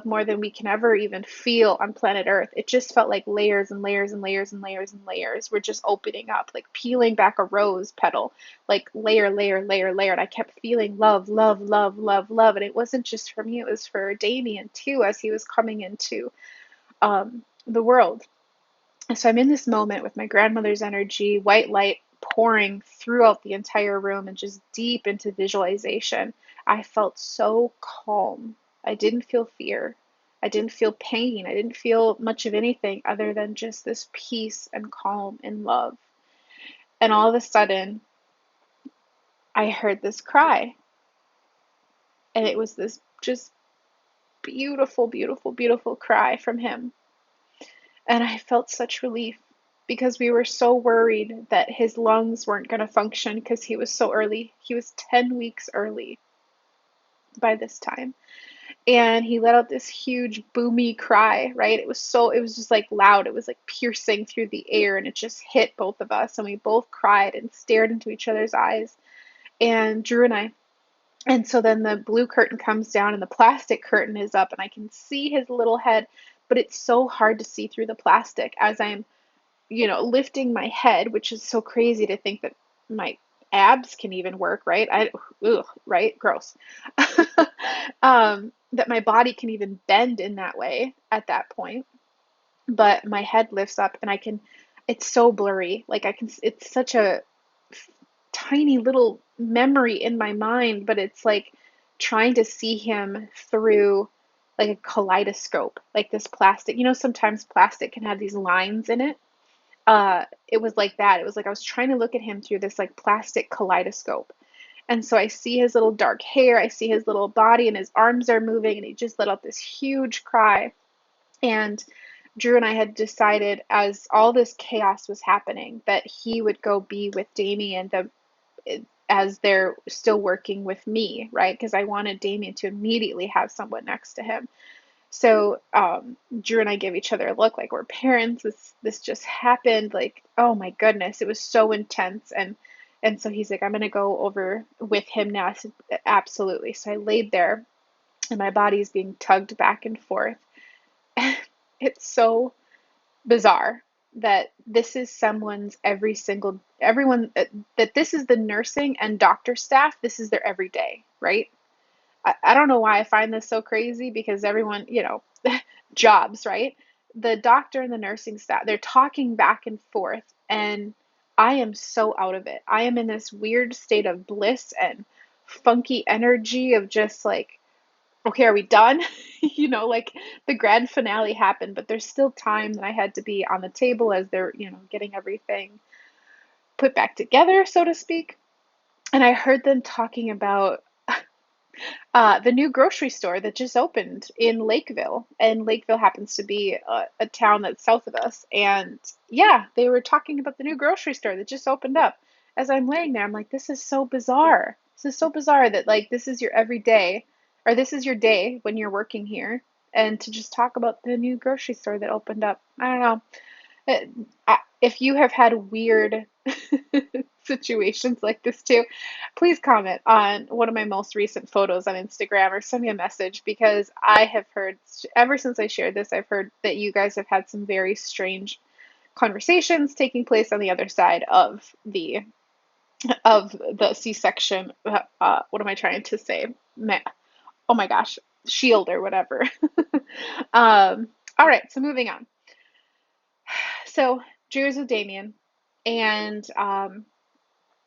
more than we can ever even feel on planet Earth. It just felt like layers and layers and layers and layers and layers were just opening up, like peeling back a rose petal, like layer, layer, layer, layer. And I kept feeling love, love, love, love, love. And it wasn't just for me, it was for Damien too, as he was coming into the world. So I'm in this moment with my grandmother's energy, white light pouring throughout the entire room and just deep into visualization. I felt so calm. I didn't feel fear. I didn't feel pain. I didn't feel much of anything other than just this peace and calm and love. And all of a sudden, I heard this cry. And it was this just beautiful, beautiful, beautiful cry from him. And I felt such relief because we were so worried that his lungs weren't going to function because he was so early. He was 10 weeks early by this time. And he let out this huge boomy cry, right? It was just like loud. It was like piercing through the air, and it just hit both of us. And we both cried and stared into each other's eyes. And Drew and I. And so then the blue curtain comes down and the plastic curtain is up, and I can see his little head, but it's so hard to see through the plastic as I'm lifting my head, which is so crazy to think that my abs can even work, right? Right? Gross. That my body can even bend in that way at that point. But my head lifts up and it's so blurry. Like it's such a tiny little memory in my mind, but it's like trying to see him through like a kaleidoscope, like this plastic. Sometimes plastic can have these lines in it. It was like that. It was like I was trying to look at him through this like plastic kaleidoscope. And so I see his little dark hair, I see his little body, and his arms are moving, and he just let out this huge cry. And Drew and I had decided, as all this chaos was happening, that he would go be with Damien as they're still working with me, right? Because I wanted Damien to immediately have someone next to him. So Drew and I give each other a look like we're parents. This just happened. Like, oh my goodness, it was so intense. And so he's like, I'm gonna go over with him now. I said, absolutely. So I laid there, and my body's being tugged back and forth. It's so bizarre that this is everyone that this is the nursing and doctor staff. This is their everyday, right? I don't know why I find this so crazy because everyone, jobs, right? The doctor and the nursing staff, they're talking back and forth, and I am so out of it. I am in this weird state of bliss and funky energy of just like, okay, are we done? Like the grand finale happened, but there's still time that I had to be on the table as they're, getting everything put back together, so to speak. And I heard them talking about the new grocery store that just opened in Lakeville. And Lakeville happens to be a town that's south of us. And yeah, they were talking about the new grocery store that just opened up. As I'm laying there, I'm like, this is so bizarre. This is so bizarre that, like, this is your everyday, or this is your day when you're working here. And to just talk about the new grocery store that opened up. I don't know. If you have had weird situations like this too, please comment on one of my most recent photos on Instagram or send me a message, because I have heard, ever since I shared this, I've heard that you guys have had some very strange conversations taking place on the other side of the of the C-section. What am I trying to say? Oh my gosh, shield or whatever. All right, so moving on. So Drew's with Damien, and I'm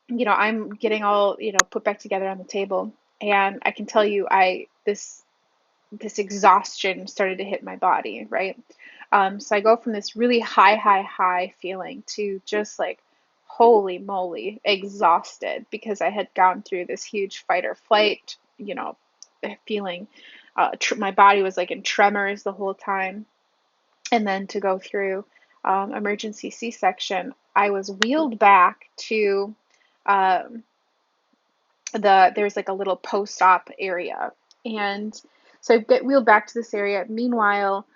getting all, put back together on the table, and I can tell you, this exhaustion started to hit my body, right? So I go from this really high feeling to just like, holy moly, exhausted because I had gone through this huge fight or flight, feeling. My body was like in tremors the whole time. And then to go through emergency C-section, I was wheeled back to um, there's like a little post-op area, and so I get wheeled back to this area. Meanwhile,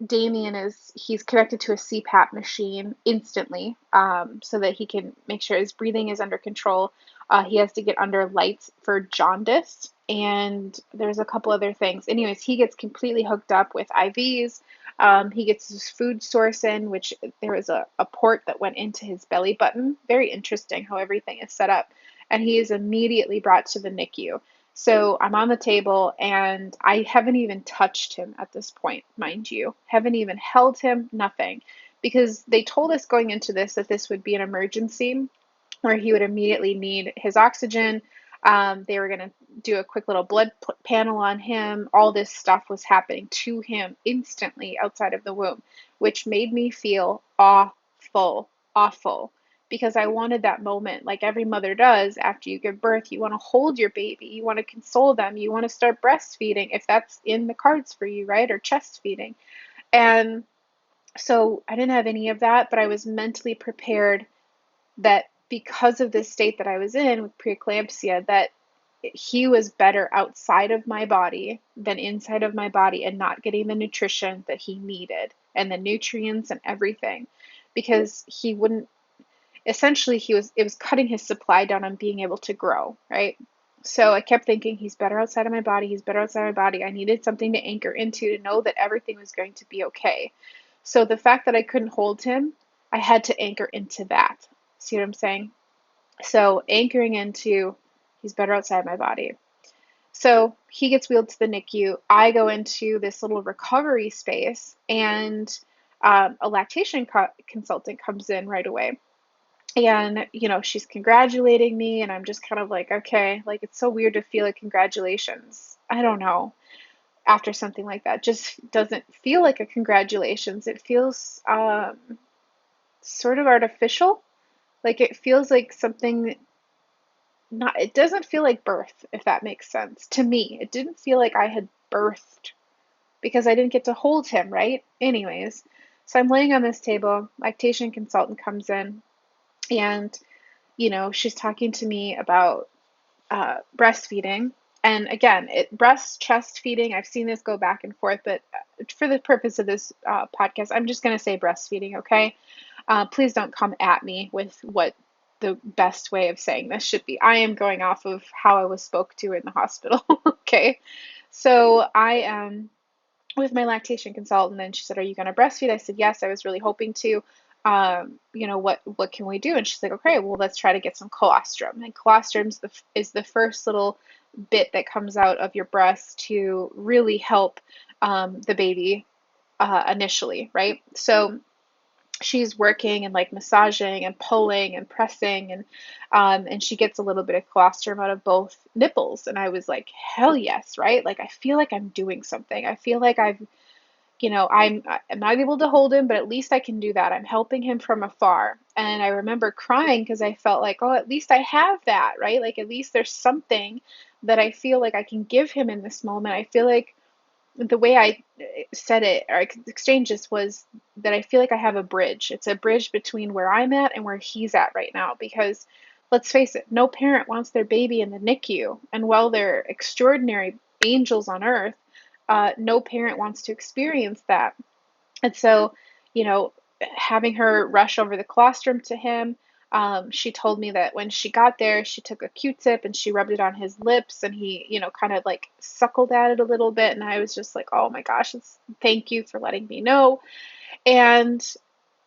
Damien he's connected to a CPAP machine instantly, so that he can make sure his breathing is under control. He has to get under lights for jaundice, and there's a couple other things. Anyways, he gets completely hooked up with IVs. He gets his food source in, which there was a port that went into his belly button. Very interesting how everything is set up. And he is immediately brought to the NICU. So I'm on the table and I haven't even touched him at this point, mind you. Haven't even held him, nothing. Because they told us going into this that this would be an emergency where he would immediately need his oxygen. They were going to do a quick little blood panel on him. All this stuff was happening to him instantly outside of the womb, which made me feel awful, awful. Because I wanted that moment, like every mother does after you give birth. You want to hold your baby, you want to console them, you want to start breastfeeding if that's in the cards for you, right? Or chest feeding. And so I didn't have any of that, but I was mentally prepared that because of this state that I was in with preeclampsia, that he was better outside of my body than inside of my body and not getting the nutrition that he needed and the nutrients and everything, because he wouldn't, essentially it was cutting his supply down on being able to grow, right? So I kept thinking, he's better outside of my body, he's better outside of my body. I needed something to anchor into to know that everything was going to be okay. So the fact that I couldn't hold him, I had to anchor into that. See what I'm saying? So anchoring into, he's better outside my body. So he gets wheeled to the NICU. I go into this little recovery space, and a lactation consultant comes in right away. And, she's congratulating me, and I'm just kind of like, okay, like it's so weird to feel like congratulations. I don't know. After something like that, just doesn't feel like a congratulations. It feels sort of artificial. Like it feels like something, not, it doesn't feel like birth, if that makes sense. To me, it didn't feel like I had birthed because I didn't get to hold him, right? Anyways, so I'm laying on this table, lactation consultant comes in, and she's talking to me about breastfeeding. And again, breast chest feeding, I've seen this go back and forth, but for the purpose of this podcast, I'm just going to say breastfeeding, okay? Please don't come at me with what the best way of saying this should be. I am going off of how I was spoke to in the hospital, okay? So I am with my lactation consultant, and she said, "Are you going to breastfeed?" I said, "Yes, I was really hoping to. What can we do?" And she's like, "Okay, well, let's try to get some colostrum." And colostrum is the first little bit that comes out of your breast to really help the baby initially, right? So she's working and like massaging and pulling and pressing, and she gets a little bit of colostrum out of both nipples, and I was like, hell yes, right? Like I feel like I'm doing something. I feel like I'm not able to hold him, but at least I can do that. I'm helping him from afar. And I remember crying because I felt like, oh, at least I have that, right? Like at least there's something that I feel like I can give him in this moment. I feel like the way I said it or exchanged this was that I feel like I have a bridge. It's a bridge between where I'm at and where he's at right now, because let's face it, no parent wants their baby in the NICU. And while they're extraordinary angels on earth, no parent wants to experience that. And so, you know, having her rush over the colostrum to him, she told me that when she got there, she took a Q-tip and she rubbed it on his lips, and he, kind of like suckled at it a little bit. And I was just like, oh my gosh, thank you for letting me know. And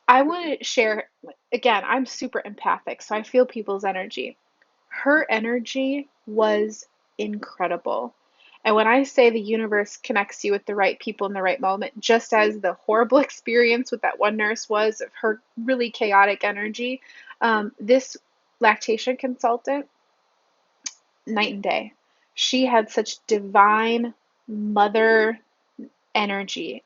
I want to share, again, I'm super empathic, so I feel people's energy. Her energy was incredible. And when I say the universe connects you with the right people in the right moment, just as the horrible experience with that one nurse was of her really chaotic energy, this lactation consultant, night and day. She had such divine mother energy.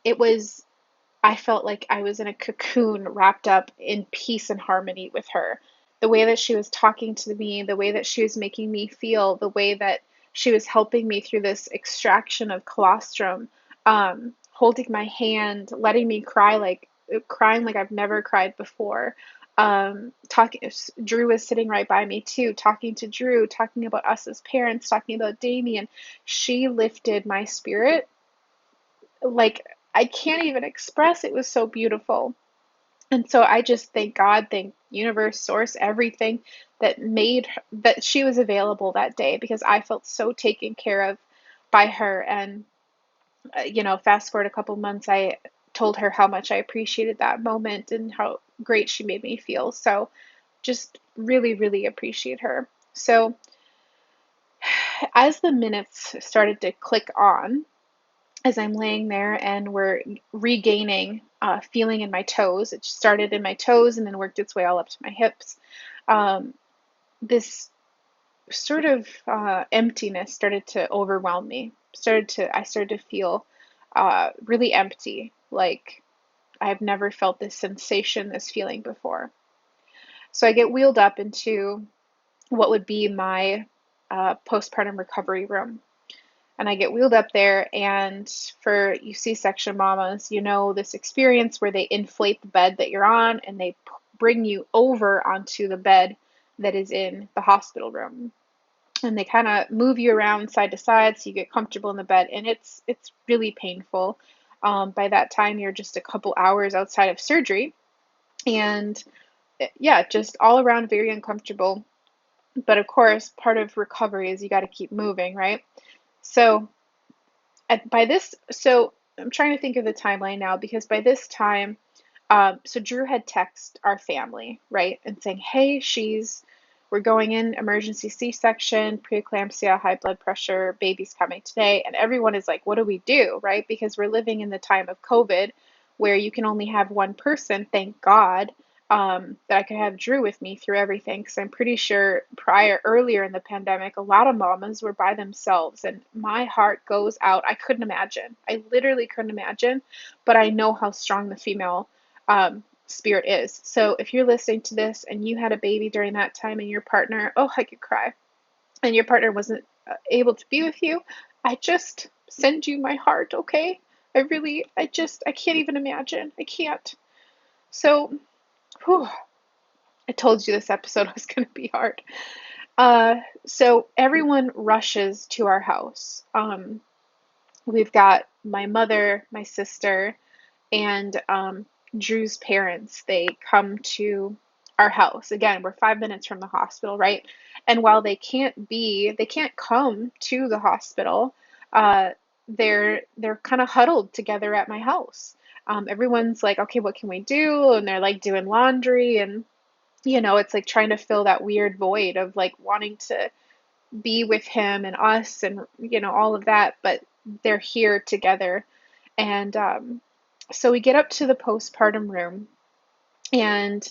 I felt like I was in a cocoon wrapped up in peace and harmony with her. The way that she was talking to me, the way that she was making me feel, the way that she was helping me through this extraction of colostrum, holding my hand, letting me crying like I've never cried before. Talking, Drew was sitting right by me too, talking to Drew, talking about us as parents, talking about Damien. She lifted my spirit like I can't even express. It was so beautiful. And so I just thank God, thank universe, source, everything that she was available that day because I felt so taken care of by her. And fast forward a couple months, I told her how much I appreciated that moment and how great she made me feel. So just really, really appreciate her. So as the minutes started to click on, as I'm laying there and we're regaining feeling in my toes. It started in my toes and then worked its way all up to my hips. Um, this sort of emptiness started to overwhelm me. I started to feel really empty, like I've never felt this sensation, this feeling before. So I get wheeled up into what would be my postpartum recovery room. And I get wheeled up there, and for you C-section mamas, you know this experience where they inflate the bed that you're on and they bring you over onto the bed that is in the hospital room. And they kind of move you around side to side so you get comfortable in the bed, and it's really painful. By that time, you're just a couple hours outside of surgery, and yeah, just all around very uncomfortable. But of course, part of recovery is you got to keep moving, right? So so I'm trying to think of the timeline now because by this time, so Drew had texted our family, right, and saying, "Hey, we're going in emergency C-section, preeclampsia, high blood pressure, baby's coming today," and everyone is like, "What do we do?" Right? Because we're living in the time of COVID, where you can only have one person. Thank God, that I could have Drew with me through everything. Because I'm pretty sure earlier in the pandemic, a lot of mamas were by themselves, and my heart goes out. I couldn't imagine. I literally couldn't imagine, but I know how strong the female spirit is. So if you're listening to this and you had a baby during that time and your partner, oh, I could cry, and your partner wasn't able to be with you, I just send you my heart, okay? I can't even imagine. I can't. So, whew, I told you this episode was going to be hard. So everyone rushes to our house. We've got my mother, my sister, and Drew's parents. They come to our house. Again, we're 5 minutes from the hospital, right? And while they can't come to the hospital. Uh, they're kind of huddled together at my house. Everyone's like, okay, what can we do? And they're like doing laundry, and it's like trying to fill that weird void of like wanting to be with him and us and all of that, but they're here together. And so we get up to the postpartum room, and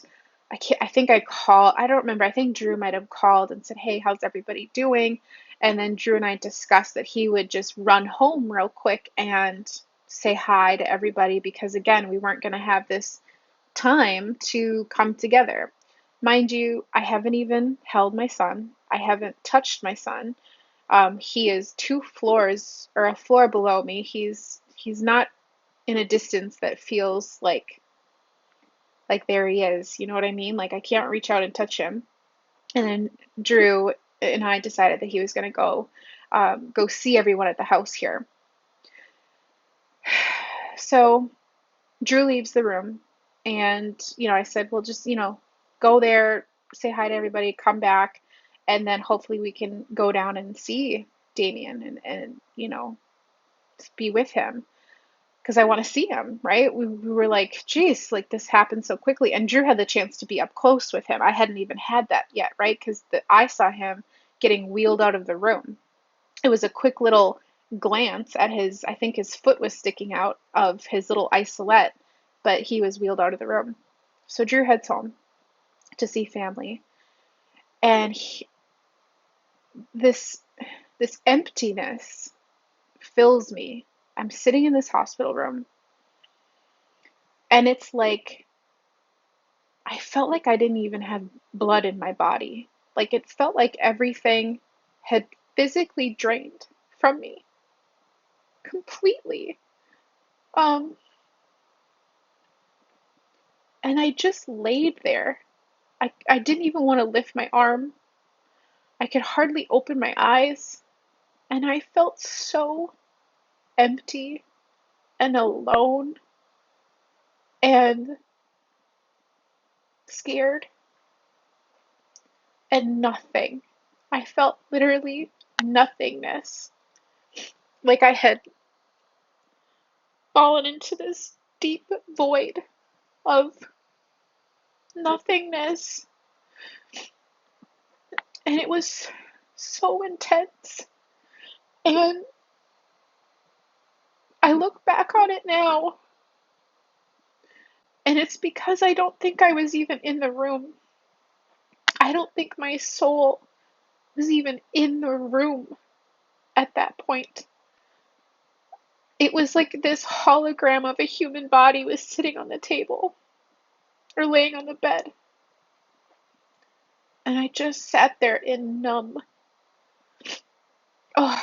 I think I don't remember. I think Drew might have called and said, "Hey, how's everybody doing?" And then Drew and I discussed that he would just run home real quick and say hi to everybody because, again, we weren't going to have this time to come together. Mind you, I haven't even held my son. I haven't touched my son. He is 2 floors or a floor below me. He's not in a distance that feels like there he is. You know what I mean? Like I can't reach out and touch him. And then Drew and I decided that he was going to go see everyone at the house here. So Drew leaves the room, and I said, "Well, just go there, say hi to everybody, come back, and then hopefully we can go down and see Damien and be with him." because I want to see him, right? We were like, geez, like this happened so quickly. And Drew had the chance to be up close with him. I hadn't even had that yet, right? Because I saw him getting wheeled out of the room. It was a quick little glance at his, I think his foot was sticking out of his little isolette, but he was wheeled out of the room. So Drew heads home to see family. And this this emptiness fills me. I'm sitting in this hospital room, and it's like I felt like I didn't even have blood in my body. Like it felt like everything had physically drained from me completely. Um, and I just laid there. I didn't even want to lift my arm. I could hardly open my eyes. And I felt so empty and alone and scared and nothing. I felt literally nothingness. Like I had fallen into this deep void of nothingness. And it was so intense. And I look back on it now, and it's because I don't think I was even in the room. I don't think my soul was even in the room at that point. It was like this hologram of a human body was sitting on the table or laying on the bed. And I just sat there in numb. Oh,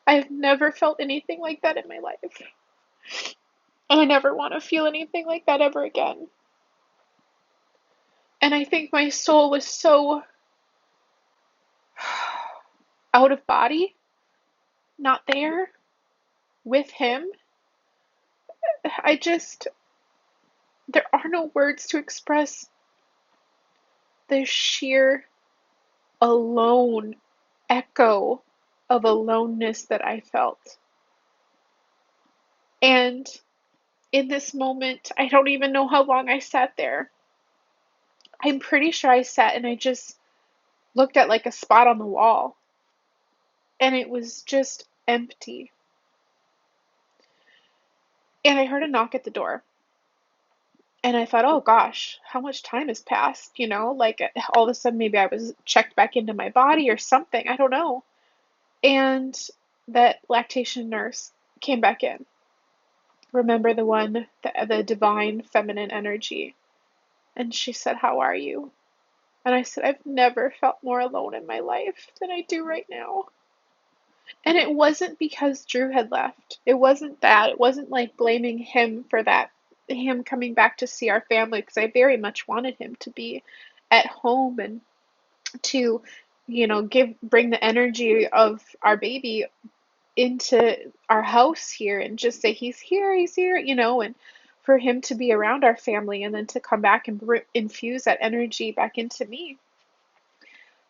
I've never felt anything like that in my life. And I never want to feel anything like that ever again. And I think my soul was so out of body, not there with him. There are no words to express the sheer alone echo of aloneness that I felt. And in this moment, I don't even know how long I sat there. I'm pretty sure I sat and I just looked at like a spot on the wall, and it was just empty. And I heard a knock at the door. And I thought, oh gosh, how much time has passed? Like all of a sudden, maybe I was checked back into my body or something. I don't know. And that lactation nurse came back in. Remember the one, the divine feminine energy. And she said, how are you? And I said, I've never felt more alone in my life than I do right now. And it wasn't because Drew had left. It wasn't that. It wasn't like blaming him for that, him coming back to see our family, because I very much wanted him to be at home and to, bring the energy of our baby into our house here and just say, he's here, and for him to be around our family and then to come back and infuse that energy back into me.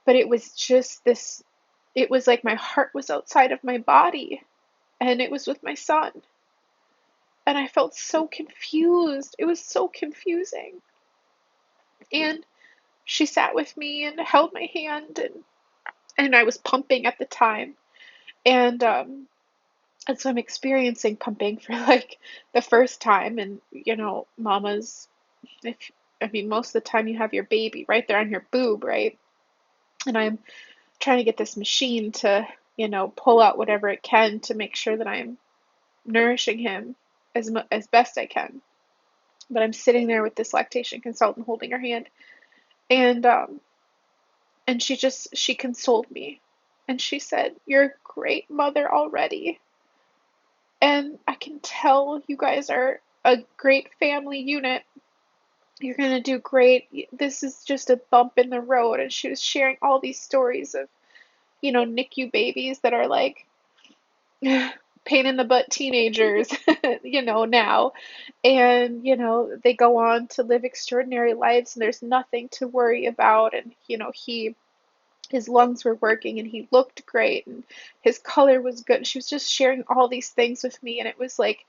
But it was just this, it was like my heart was outside of my body and it was with my son. And I felt so confused. It was so confusing. And she sat with me and held my hand, and I was pumping at the time. And so I'm experiencing pumping for like the first time. And, mamas, most of the time you have your baby right there on your boob, right? And I'm trying to get this machine to, pull out whatever it can to make sure that I'm nourishing him as best I can. But I'm sitting there with this lactation consultant holding her hand, and she consoled me, and she said, "You're a great mother already, and I can tell you guys are a great family unit. You're gonna do great. This is just a bump in the road." And she was sharing all these stories of, NICU babies that are like pain in the butt teenagers, now. And, they go on to live extraordinary lives and there's nothing to worry about. And, he his lungs were working and he looked great and his color was good. She was just sharing all these things with me, and it was like,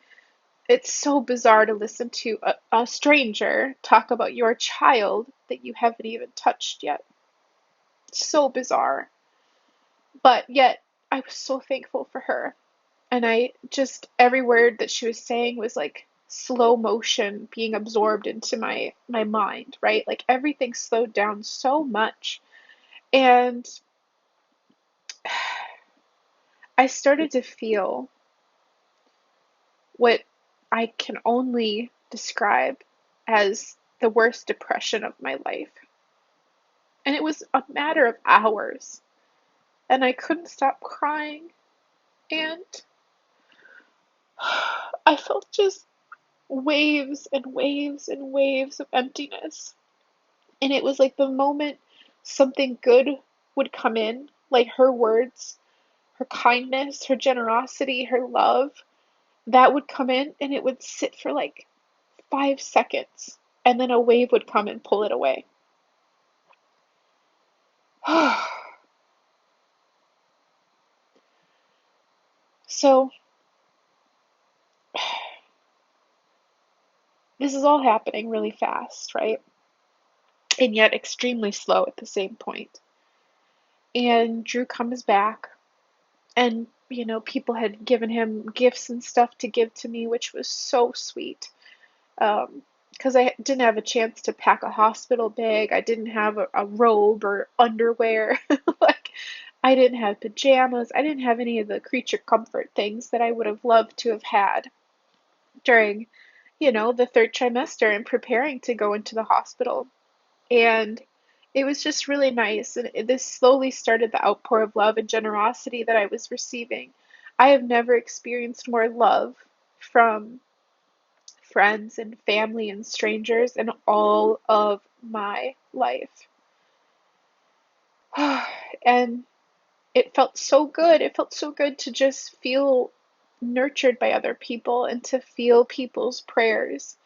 it's so bizarre to listen to a stranger talk about your child that you haven't even touched yet. So bizarre. But yet, I was so thankful for her. And I just, every word that she was saying was like slow motion being absorbed into my mind, right? Like everything slowed down so much. And I started to feel what I can only describe as the worst depression of my life. And it was a matter of hours. And I couldn't stop crying. And I felt just waves and waves and waves of emptiness. And it was like the moment something good would come in, like her words, her kindness, her generosity, her love, that would come in and it would sit for like 5 seconds. And then a wave would come and pull it away. So, this is all happening really fast, right? And yet extremely slow at the same point. And Drew comes back, and people had given him gifts and stuff to give to me, which was so sweet. Because I didn't have a chance to pack a hospital bag. I didn't have a robe or underwear. Like, I didn't have pajamas. I didn't have any of the creature comfort things that I would have loved to have had during, the third trimester and preparing to go into the hospital. And it was just really nice. And this slowly started the outpour of love and generosity that I was receiving. I have never experienced more love from friends and family and strangers in all of my life. And it felt so good. It felt so good to just feel nurtured by other people and to feel people's prayers.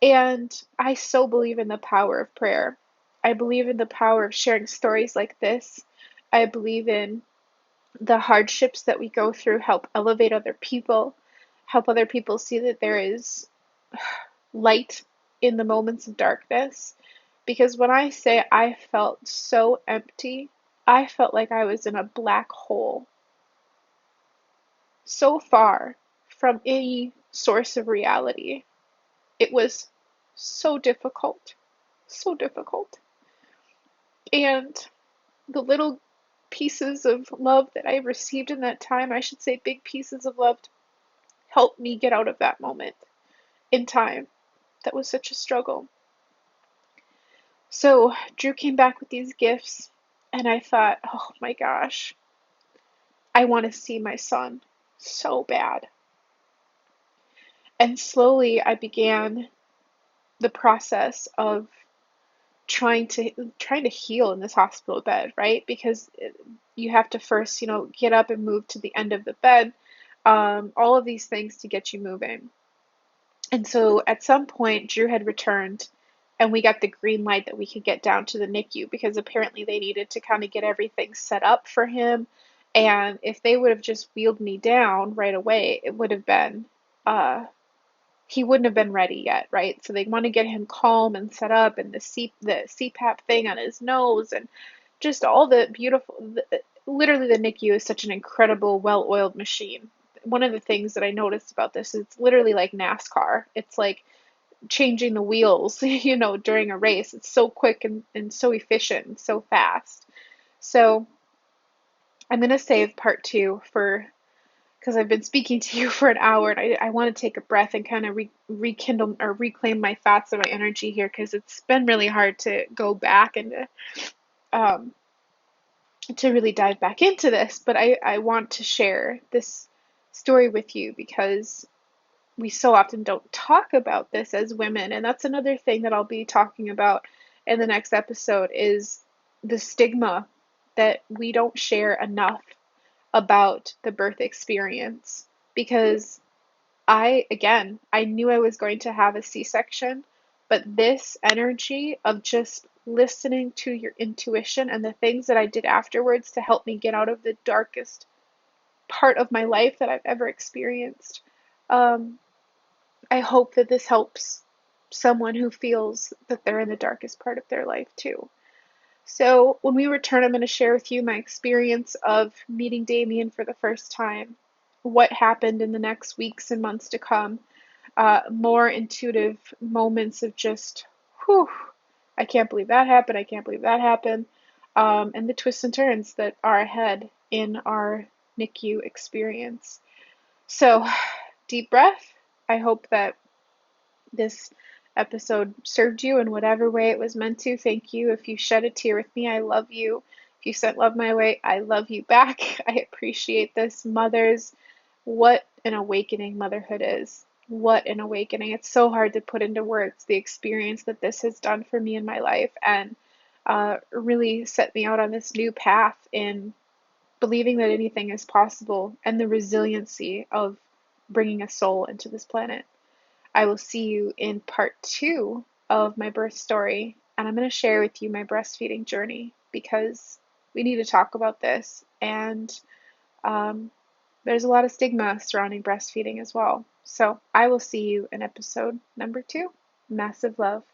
And I so believe in the power of prayer. I believe in the power of sharing stories like this. I believe in the hardships that we go through help elevate other people, help other people see that there is light in the moments of darkness. Because when I say I felt so empty, I felt like I was in a black hole, so far from any source of reality. It was so difficult, so difficult. And the little pieces of love that I received in that time, I should say big pieces of love, helped me get out of that moment in time. That was such a struggle. So Drew came back with these gifts, and I thought, oh my gosh, I want to see my son so bad. And slowly I began the process of trying to heal in this hospital bed, right? Because you have to first, get up and move to the end of the bed, all of these things to get you moving. And so at some point, Drew had returned, and we got the green light that we could get down to the NICU because apparently they needed to kind of get everything set up for him. And if they would have just wheeled me down right away, it would have been he wouldn't have been ready yet, right? So they want to get him calm and set up, and the CPAP thing on his nose, and just all the beautiful. Literally, the NICU is such an incredible, well-oiled machine. One of the things that I noticed about this is it's literally like NASCAR. It's like changing the wheels, during a race. It's so quick and so efficient and so fast. So I'm gonna save part two for because I've been speaking to you for an hour, and I want to take a breath and kind of rekindle or reclaim my thoughts and my energy here because it's been really hard to go back and um, to really dive back into this. But I want to share this story with you because we so often don't talk about this as women. And that's another thing that I'll be talking about in the next episode is the stigma that we don't share enough about the birth experience because I knew I was going to have a C-section, But this energy of just listening to your intuition and the things that I did afterwards to help me get out of the darkest part of my life that I've ever experienced. Um, I hope that this helps someone who feels that they're in the darkest part of their life too. So, when we return, I'm going to share with you my experience of meeting Damien for the first time, what happened in the next weeks and months to come, more intuitive moments of just, whew, I can't believe that happened, I can't believe that happened, and the twists and turns that are ahead in our NICU experience. So, deep breath. I hope that this episode served you in whatever way it was meant to. Thank you. If you shed a tear with me, I love you. If you sent love my way, I love you back. I appreciate this. Mothers, what an awakening motherhood is. What an awakening. It's so hard to put into words the experience that this has done for me in my life, and really set me out on this new path in believing that anything is possible and the resiliency of bringing a soul into this planet. I will see you in part 2 of my birth story, and I'm going to share with you my breastfeeding journey because we need to talk about this, and um, there's a lot of stigma surrounding breastfeeding as well. So I will see you in episode number 2. Massive love.